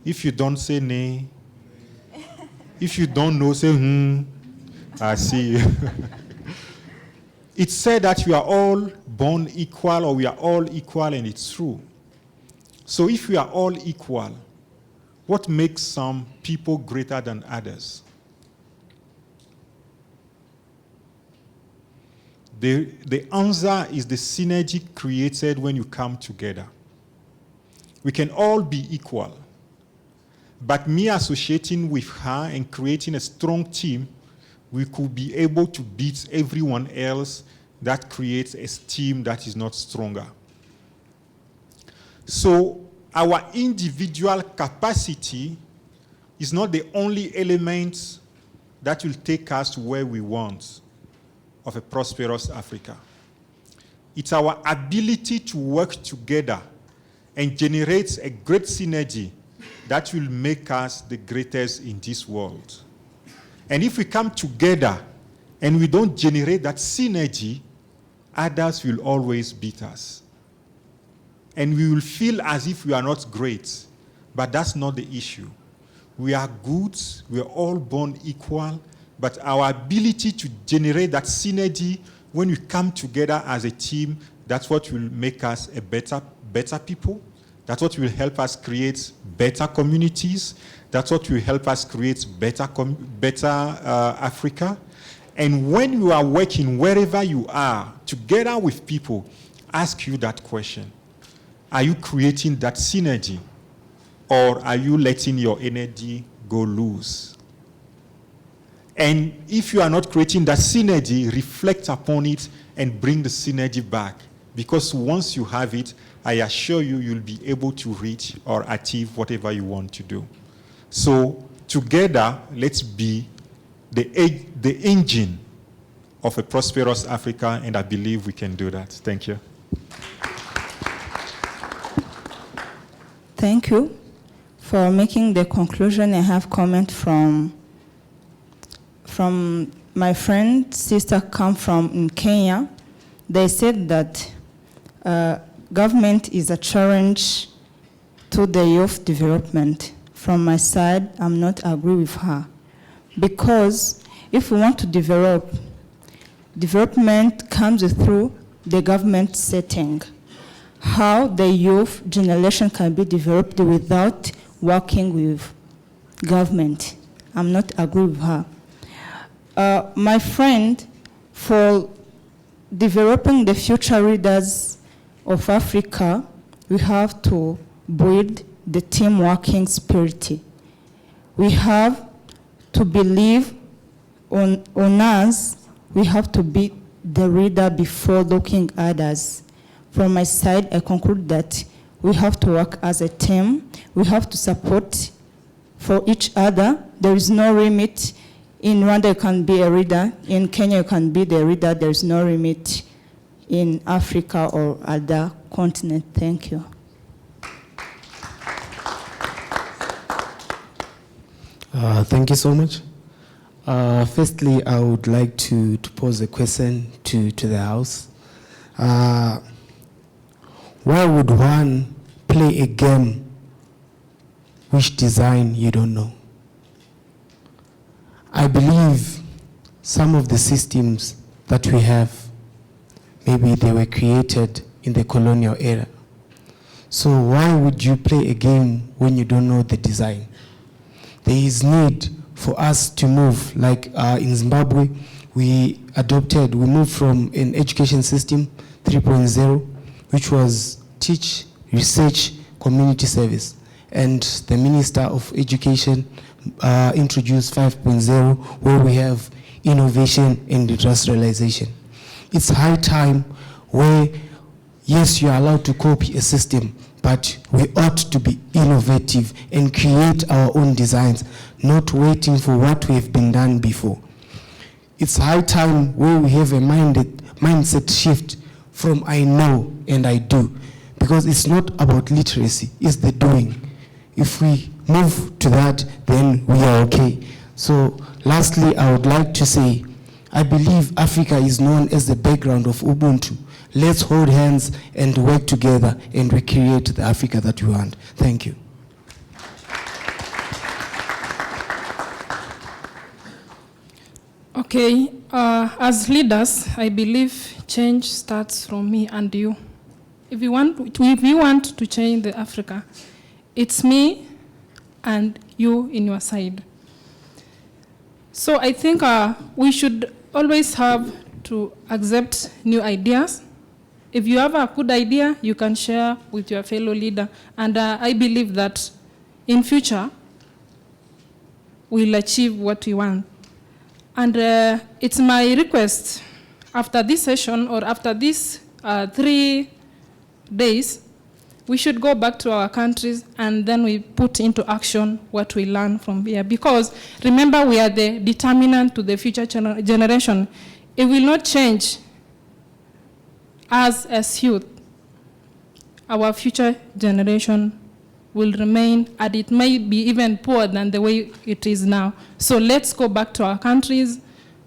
If you don't, say nay. If you don't know, say I see you. It's said that we are all born equal, or we are all equal, and it's true. So if we are all equal, what makes some people greater than others? The answer is the synergy created when you come together. We can all be equal, but me associating with her and creating a strong team, we could be able to beat everyone else that creates a team that is not stronger. So our individual capacity is not the only element that will take us to where we want of a prosperous Africa. It's our ability to work together and generate a great synergy that will make us the greatest in this world. And if we come together and we don't generate that synergy, others will always beat us. And we will feel as if we are not great, but that's not the issue. We are good, we are all born equal, but our ability to generate that synergy when we come together as a team, that's what will make us a better people. That's what will help us create better communities. That's what will help us create better Africa. And when you are working wherever you are, together with people, ask you that question. Are you creating that synergy? Or are you letting your energy go loose? And if you are not creating that synergy, reflect upon it and bring the synergy back. Because once you have it, I assure you, you'll be able to reach or achieve whatever you want to do. So together, let's be the engine of a prosperous Africa, and I believe we can do that. Thank you. Thank you for making the conclusion. I have comment from my friend, sister come from in Kenya. They said that government is a challenge to the youth development. From my side, I'm not agree with her. Because if we want to develop, development comes through the government setting. How the youth generation can be developed without working with government. I'm not agree with her. My friend, for developing the future leaders of Africa, we have to build the team working spirit. We have to believe on us. We have to be the leader before looking at others. From my side, I conclude that we have to work as a team. We have to support for each other. There is no limit. In Rwanda, you can be a leader. In Kenya, you can be the leader. There is no limit in Africa or other continent. Thank you. Thank you so much. Firstly, I would like to pose a question to the House. Why would one play a game which design you don't know? I believe some of the systems that we have, maybe they were created in the colonial era. So why would you play a game when you don't know the design? There is need for us to move, like in Zimbabwe, we moved from an education system 3.0, which was teach, research, community service. And the Minister of Education introduced 5.0, where we have innovation and industrialization. It's high time where, yes, you are allowed to copy a system, but we ought to be innovative and create our own designs, not waiting for what we have been done before. It's high time where we have a mindset shift from I know and I do, because it's not about literacy, it's the doing. If we move to that, then we are okay. So lastly, I would like to say, I believe Africa is known as the background of Ubuntu. Let's hold hands and work together and recreate the Africa that we want. Thank you. Okay, as leaders, I believe change starts from me and you. If we want to change the Africa, it's me and you in your side. So I think we should always have to accept new ideas. If you have a good idea, you can share with your fellow leader. And I believe that in future, we'll achieve what we want. And it's my request, after this session or after these 3 days, we should go back to our countries and then we put into action what we learn from here. Because remember, we are the determinant to the future generation. It will not change us as youth. our future generation will remain, and it may be even poorer than the way it is now. So let's go back to our countries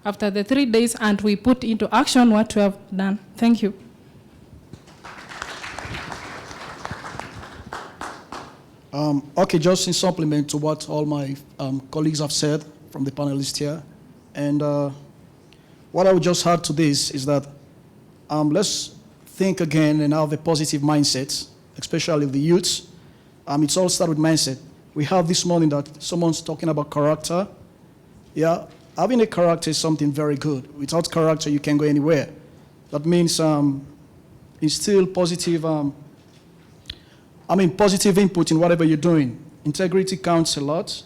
after the 3 days and we put into action what we have done. Thank you. Okay, just in supplement to what all my colleagues have said from the panelists here, and what I would just add to this is that let's think again and have a positive mindset, especially the youths. It's all started with mindset. We have this morning that someone's talking about character. Yeah, having a character is something very good. Without character, you can't go anywhere. That means instill positive, positive input in whatever you're doing. Integrity counts a lot.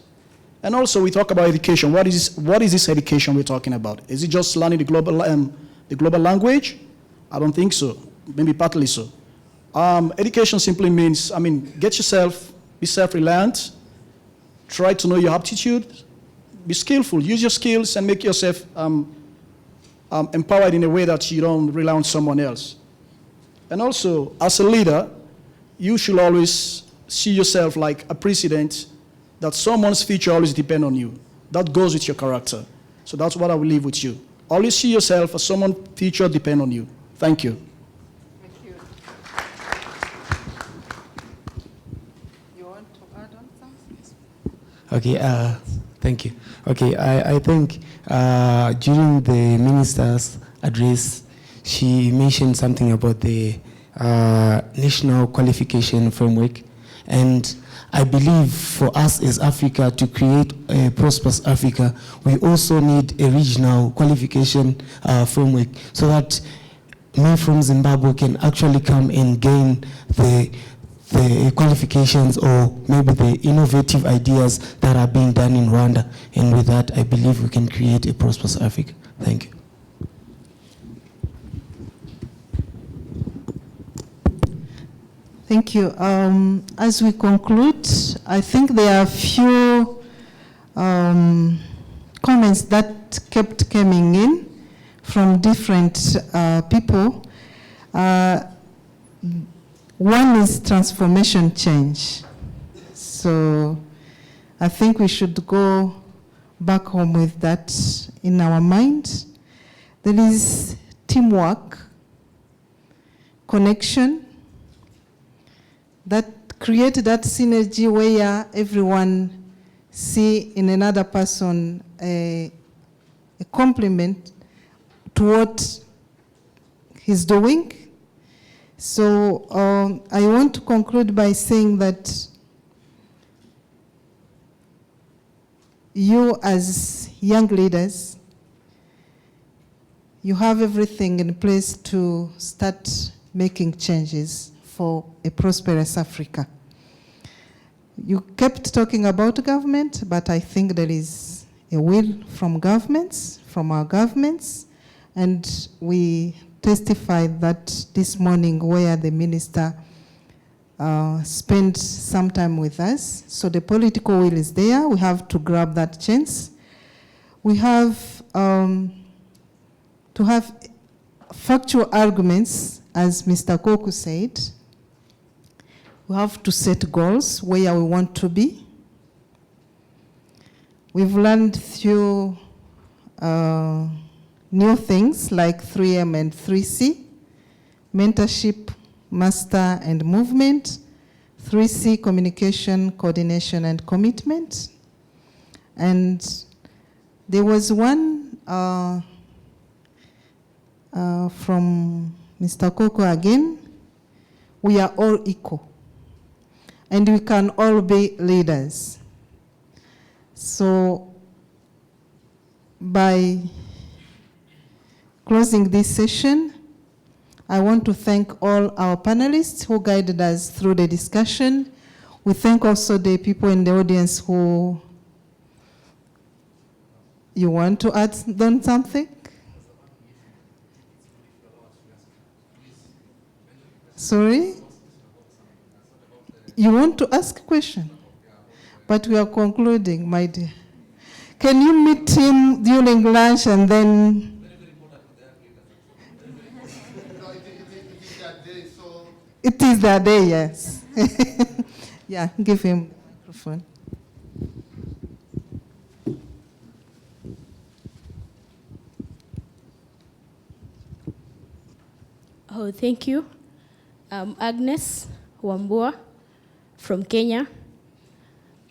And also, we talk about education. What is this education we're talking about? Is it just learning the global language? I don't think so. Maybe partly so. Education simply means, get yourself, be self-reliant, try to know your aptitude, be skillful, use your skills and make yourself empowered in a way that you don't rely on someone else. And also, as a leader, you should always see yourself like a precedent that someone's future always depends on you. That goes with your character. So that's what I will leave with you. Always see yourself as someone's future depends on you. Thank you. Okay, thank you. Okay, I think during the minister's address, she mentioned something about the national qualification framework. And I believe for us as Africa to create a prosperous Africa, we also need a regional qualification framework so that men from Zimbabwe can actually come and gain the qualifications or maybe the innovative ideas that are being done in Rwanda. And with that, I believe we can create a prosperous Africa. Thank you. Thank you. As we conclude, I think there are a few comments that kept coming in from different people. One is transformation change. So I think we should go back home with that in our mind. There is teamwork, connection, that create that synergy where everyone see in another person a compliment to what he's doing. So I want to conclude by saying that you as young leaders, you have everything in place to start making changes for a prosperous Africa. You kept talking about government, but I think there is a will from governments, from our governments, and we testified that this morning where the minister spent some time with us. So the political will is there. We have to grab that chance. We have to have factual arguments, as Mr. Koku said. We have to set goals where we want to be. We've learned through new things like 3M and 3C, mentorship, master, and movement. 3C, communication, coordination, and commitment. And there was one from Mr. Koko again. We are all equal, and we can all be leaders. So by closing this session, I want to thank all our panelists who guided us through the discussion. We thank also the people in the audience who, you want to add on something? Sorry? You want to ask a question? But we are concluding, my dear. Can you meet him during lunch and then... It is their day, yes. Yeah, give him the microphone. Oh, thank you. I'm Agnes Wambua from Kenya,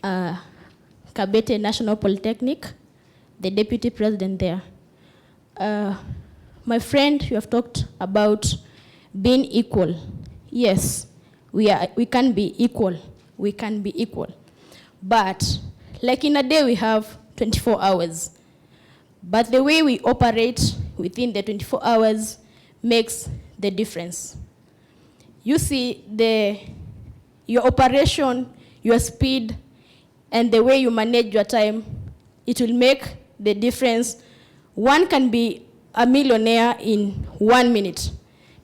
Kabete National Polytechnic, the deputy president there. My friend, you have talked about being equal. Yes, we can be equal. We can be equal. But like in a day, we have 24 hours. But the way we operate within the 24 hours makes the difference. You see, your operation, your speed, and the way you manage your time, it will make the difference. One can be a millionaire in 1 minute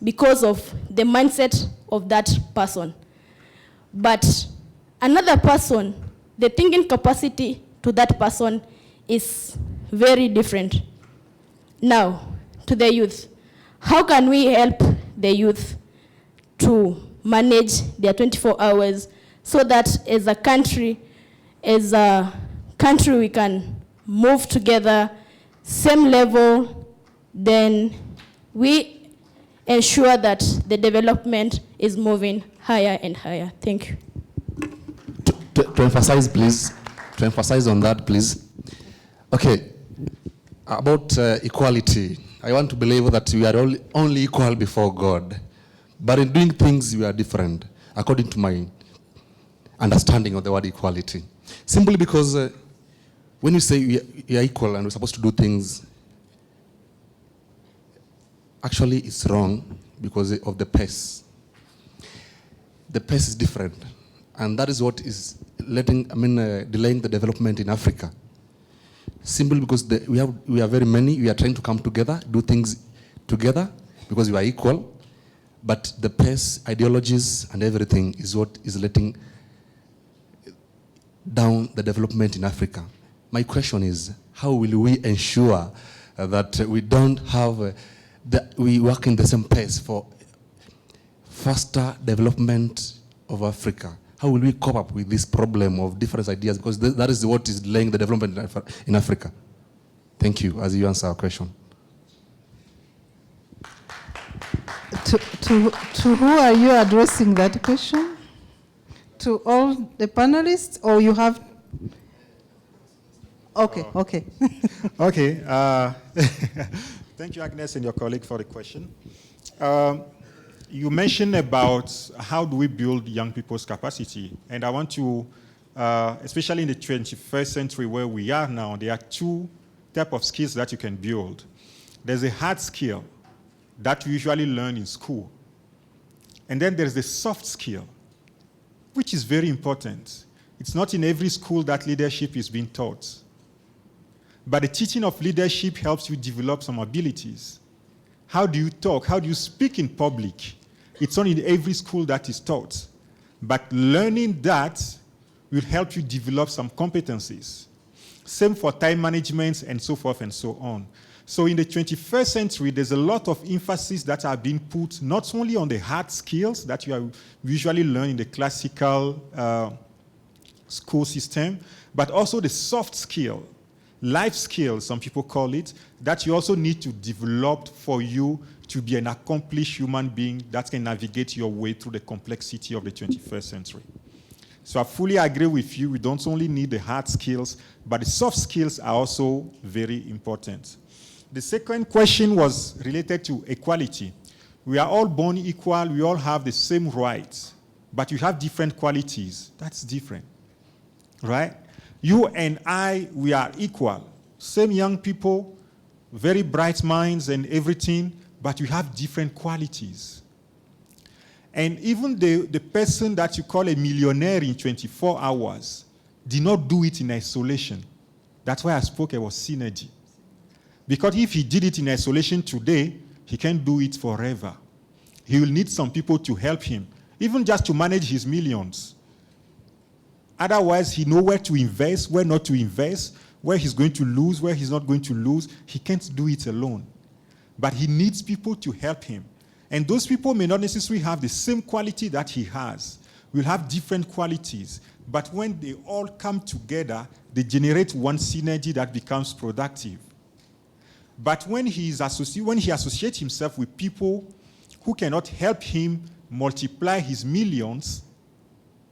because of the mindset of that person. But another person, the thinking capacity to that person is very different. Now, to the youth, how can we help the youth to manage their 24 hours so that as a country we can move together, same level, then we ensure that the development is moving higher and higher. Thank you. To emphasize, please. To emphasize on that, please. Okay. About equality, I want to believe that we are only equal before God. But in doing things, we are different, according to my understanding of the word equality. Simply because when you say we are equal and we're supposed to do things, actually it's wrong because of the pace. The pace is different. And that is what is delaying the development in Africa. Simply because we are very many, we are trying to come together, do things together because we are equal. But the pace, ideologies, and everything is what is letting down the development in Africa. My question is, how will we ensure that we don't have, that we work in the same pace for faster development of Africa? How will we cope up with this problem of different ideas? Because that is what is delaying the development in Africa. Thank you, as you answer our question. To who are you addressing that question? To all the panelists, or you have? Okay, okay. Okay. Thank you, Agnes, and your colleague for the question. You mentioned about how do we build young people's capacity, and I want to, especially in the 21st century where we are now, there are two types of skills that you can build. There's a hard skill that you usually learn in school, and then there's the soft skill, which is very important. It's not in every school that leadership is being taught, but the teaching of leadership helps you develop some abilities. How do you talk? How do you speak in public? It's not in every school that is taught. But learning that will help you develop some competencies. Same for time management and so forth and so on. So in the 21st century, there's a lot of emphasis that are being put not only on the hard skills that you usually learn in the classical school system, but also the soft skill, life skills, some people call it, that you also need to develop for you to be an accomplished human being that can navigate your way through the complexity of the 21st century. So I fully agree with you. We don't only need the hard skills, but the soft skills are also very important. The second question was related to equality. We are all born equal. We all have the same rights, but you have different qualities. That's different, right? You and I, we are equal. Same young people, very bright minds and everything, but you have different qualities. And even the person that you call a millionaire in 24 hours did not do it in isolation. That's why I spoke about synergy. Because if he did it in isolation today, he can't do it forever. He will need some people to help him, even just to manage his millions. Otherwise, he knows where to invest, where not to invest, where he's going to lose, where he's not going to lose. He can't do it alone. But he needs people to help him. And those people may not necessarily have the same quality that he has. We'll have different qualities. But when they all come together, they generate one synergy that becomes productive. But when he associates himself with people who cannot help him multiply his millions,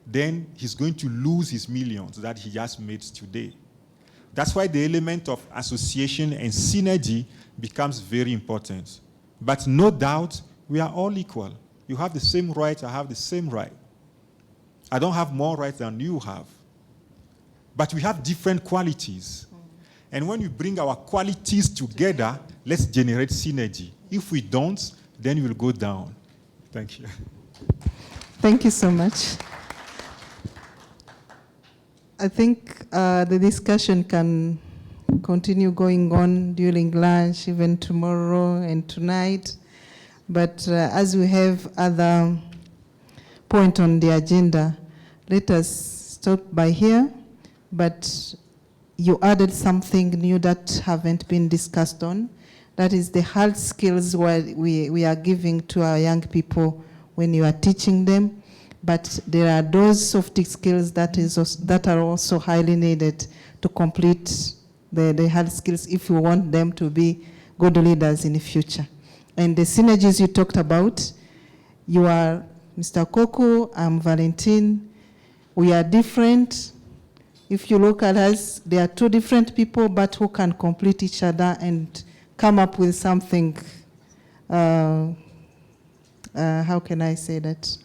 then he's going to lose his millions that he just made today. That's why the element of association and synergy becomes very important. But no doubt, we are all equal. You have the same right, I have the same right. I don't have more rights than you have. But we have different qualities. And when we bring our qualities together, let's generate synergy. If we don't, then we'll go down. Thank you. Thank you so much. I think the discussion can continue going on during lunch, even tomorrow and tonight. But as we have other points on the agenda, let us stop by here. But you added something new that haven't been discussed on. That is the hard skills we are giving to our young people when you are teaching them. But there are those soft skills that are also highly needed to complete the hard skills if you want them to be good leaders in the future. And the synergies you talked about, you are Mr. Koku, I'm Valentine. We are different. If you look at us, there are two different people, but who can complete each other and come up with something, how can I say that?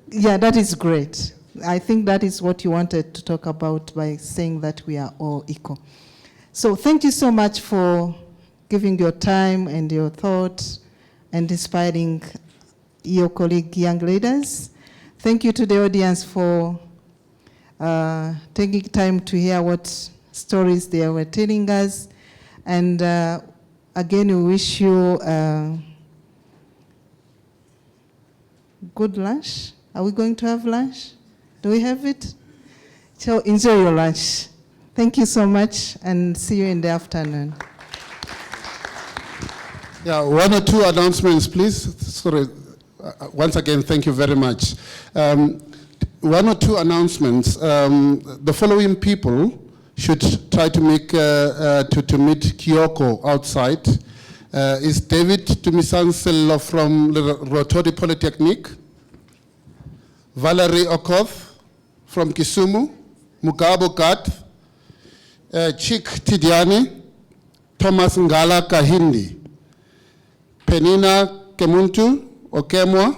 Yeah, that is great. I think that is what you wanted to talk about by saying that we are all equal. So thank you so much for giving your time and your thoughts and inspiring your colleague young leaders. Thank you to the audience for taking time to hear what stories they were telling us. And again, we wish you good lunch. Are we going to have lunch? Do we have it? So enjoy your lunch. Thank you so much, and see you in the afternoon. Yeah, one or two announcements, please. Sorry. Once again, thank you very much. One or two announcements. The following people should try to make to meet Kyoko outside. Is David Tumisanselo from Rotori Polytechnic, Valerie Okoth from Kisumu, Mugabo Gat, Chik Tidiani, Thomas Ngala Kahindi, Penina Kemuntu Okemwa,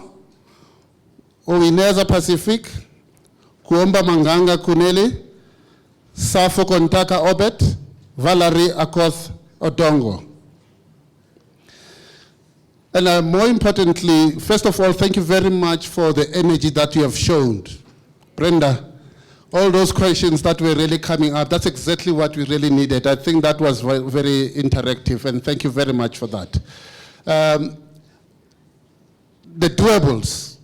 Owineza Pacific, Kuomba Manganga Kuneli, Safo Kontaka Obet, Valerie Akoth Odongo. And more importantly, first of all, thank you very much for the energy that you have shown. Brenda, all those questions that were really coming up, that's exactly what we really needed. I think that was very interactive, and thank you very much for that. The doables.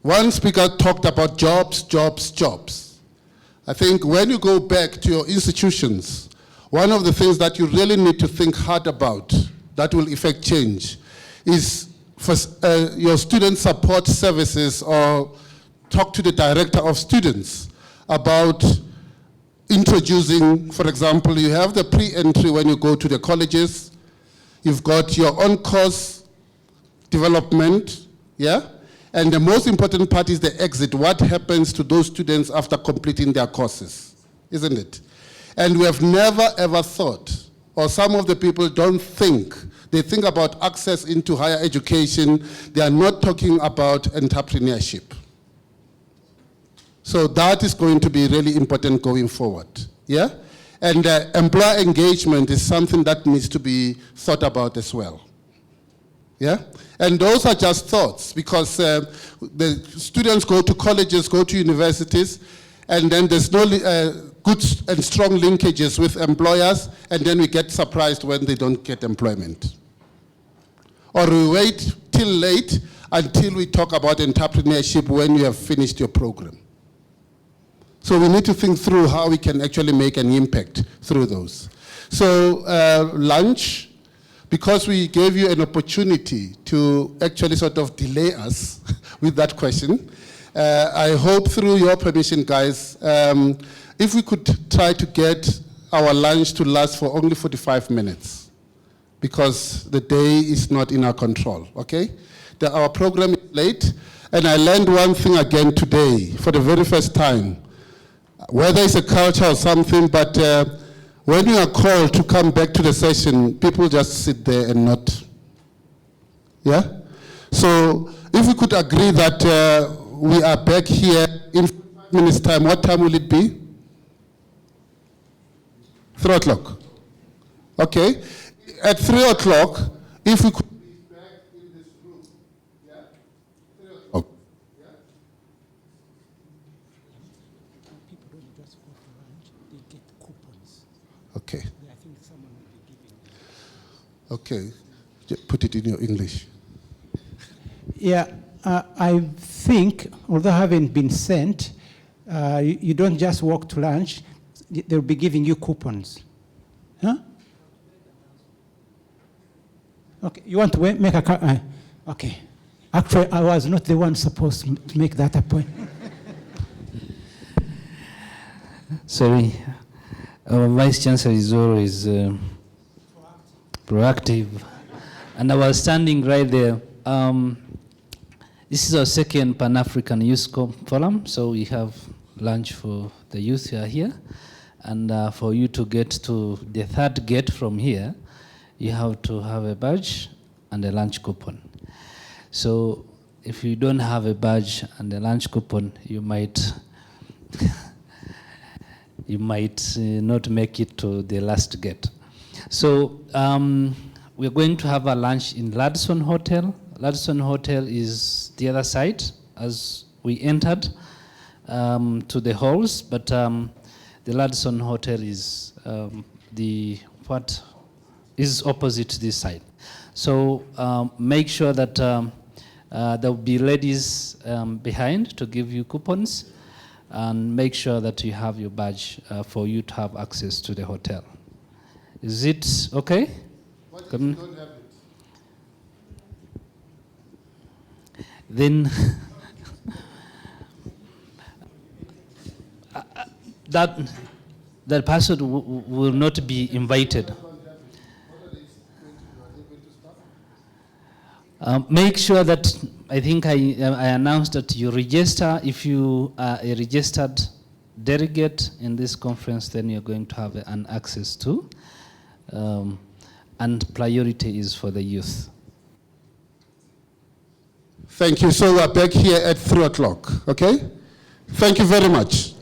One speaker talked about jobs, jobs, jobs. I think when you go back to your institutions, one of the things that you really need to think hard about that will effect change is for your student support services, or talk to the director of students about introducing, for example, you have the pre-entry when you go to the colleges, you've got your own course development, yeah? And the most important part is the exit. What happens to those students after completing their courses, isn't it? And we have never ever thought, or some of the people don't think, they think about access into higher education, they are not talking about entrepreneurship. So that is going to be really important going forward, yeah? And employer engagement is something that needs to be thought about as well, yeah? And those are just thoughts, because the students go to colleges, go to universities, and then there's no good and strong linkages with employers, and then we get surprised when they don't get employment. Or we wait till late until we talk about entrepreneurship when you have finished your program. So we need to think through how we can actually make an impact through those. So lunch, because we gave you an opportunity to actually sort of delay us with that question, I hope through your permission, guys, if we could try to get our lunch to last for only 45 minutes, because the day is not in our control, okay? Our program is late, and I learned one thing again today, for the very first time, whether it's a culture or something, but when you are called to come back to the session, people just sit there and not, yeah? So if we could agree that we are back here in 5 minutes' time, what time will it be? 3 o'clock. Okay. At 3 o'clock, if we could be back in this room, yeah? 3 o'clock. Yeah? People don't just go for lunch, they get coupons. Okay. I think someone will be giving them. Okay. Put it in your English. Yeah, I think, although I haven't been sent, you don't just walk to lunch, they'll be giving you coupons. Huh? Okay, you want to make a okay. Actually, I was not the one supposed to make that appointment. Sorry. Our Vice Chancellor is always proactive. And I was standing right there. This is our second Pan-African Youth Forum, so we have lunch for the youth who are here. And for you to get to the third gate from here, you have to have a badge and a lunch coupon. So if you don't have a badge and a lunch coupon, you might not make it to the last gate. So we're going to have a lunch in Ladson Hotel. Ladson Hotel is the other side as we entered to the halls, but the Ladson Hotel is is opposite this side. So make sure that there will be ladies behind to give you coupons, and make sure that you have your badge for you to have access to the hotel. Is it okay? What if you don't have it? Then that person will not be invited. Make sure that, I think I announced that you register. If you are a registered delegate in this conference, then you're going to have an access to, and priority is for the youth. Thank you. So we're back here at 3 o'clock, okay? Thank you very much.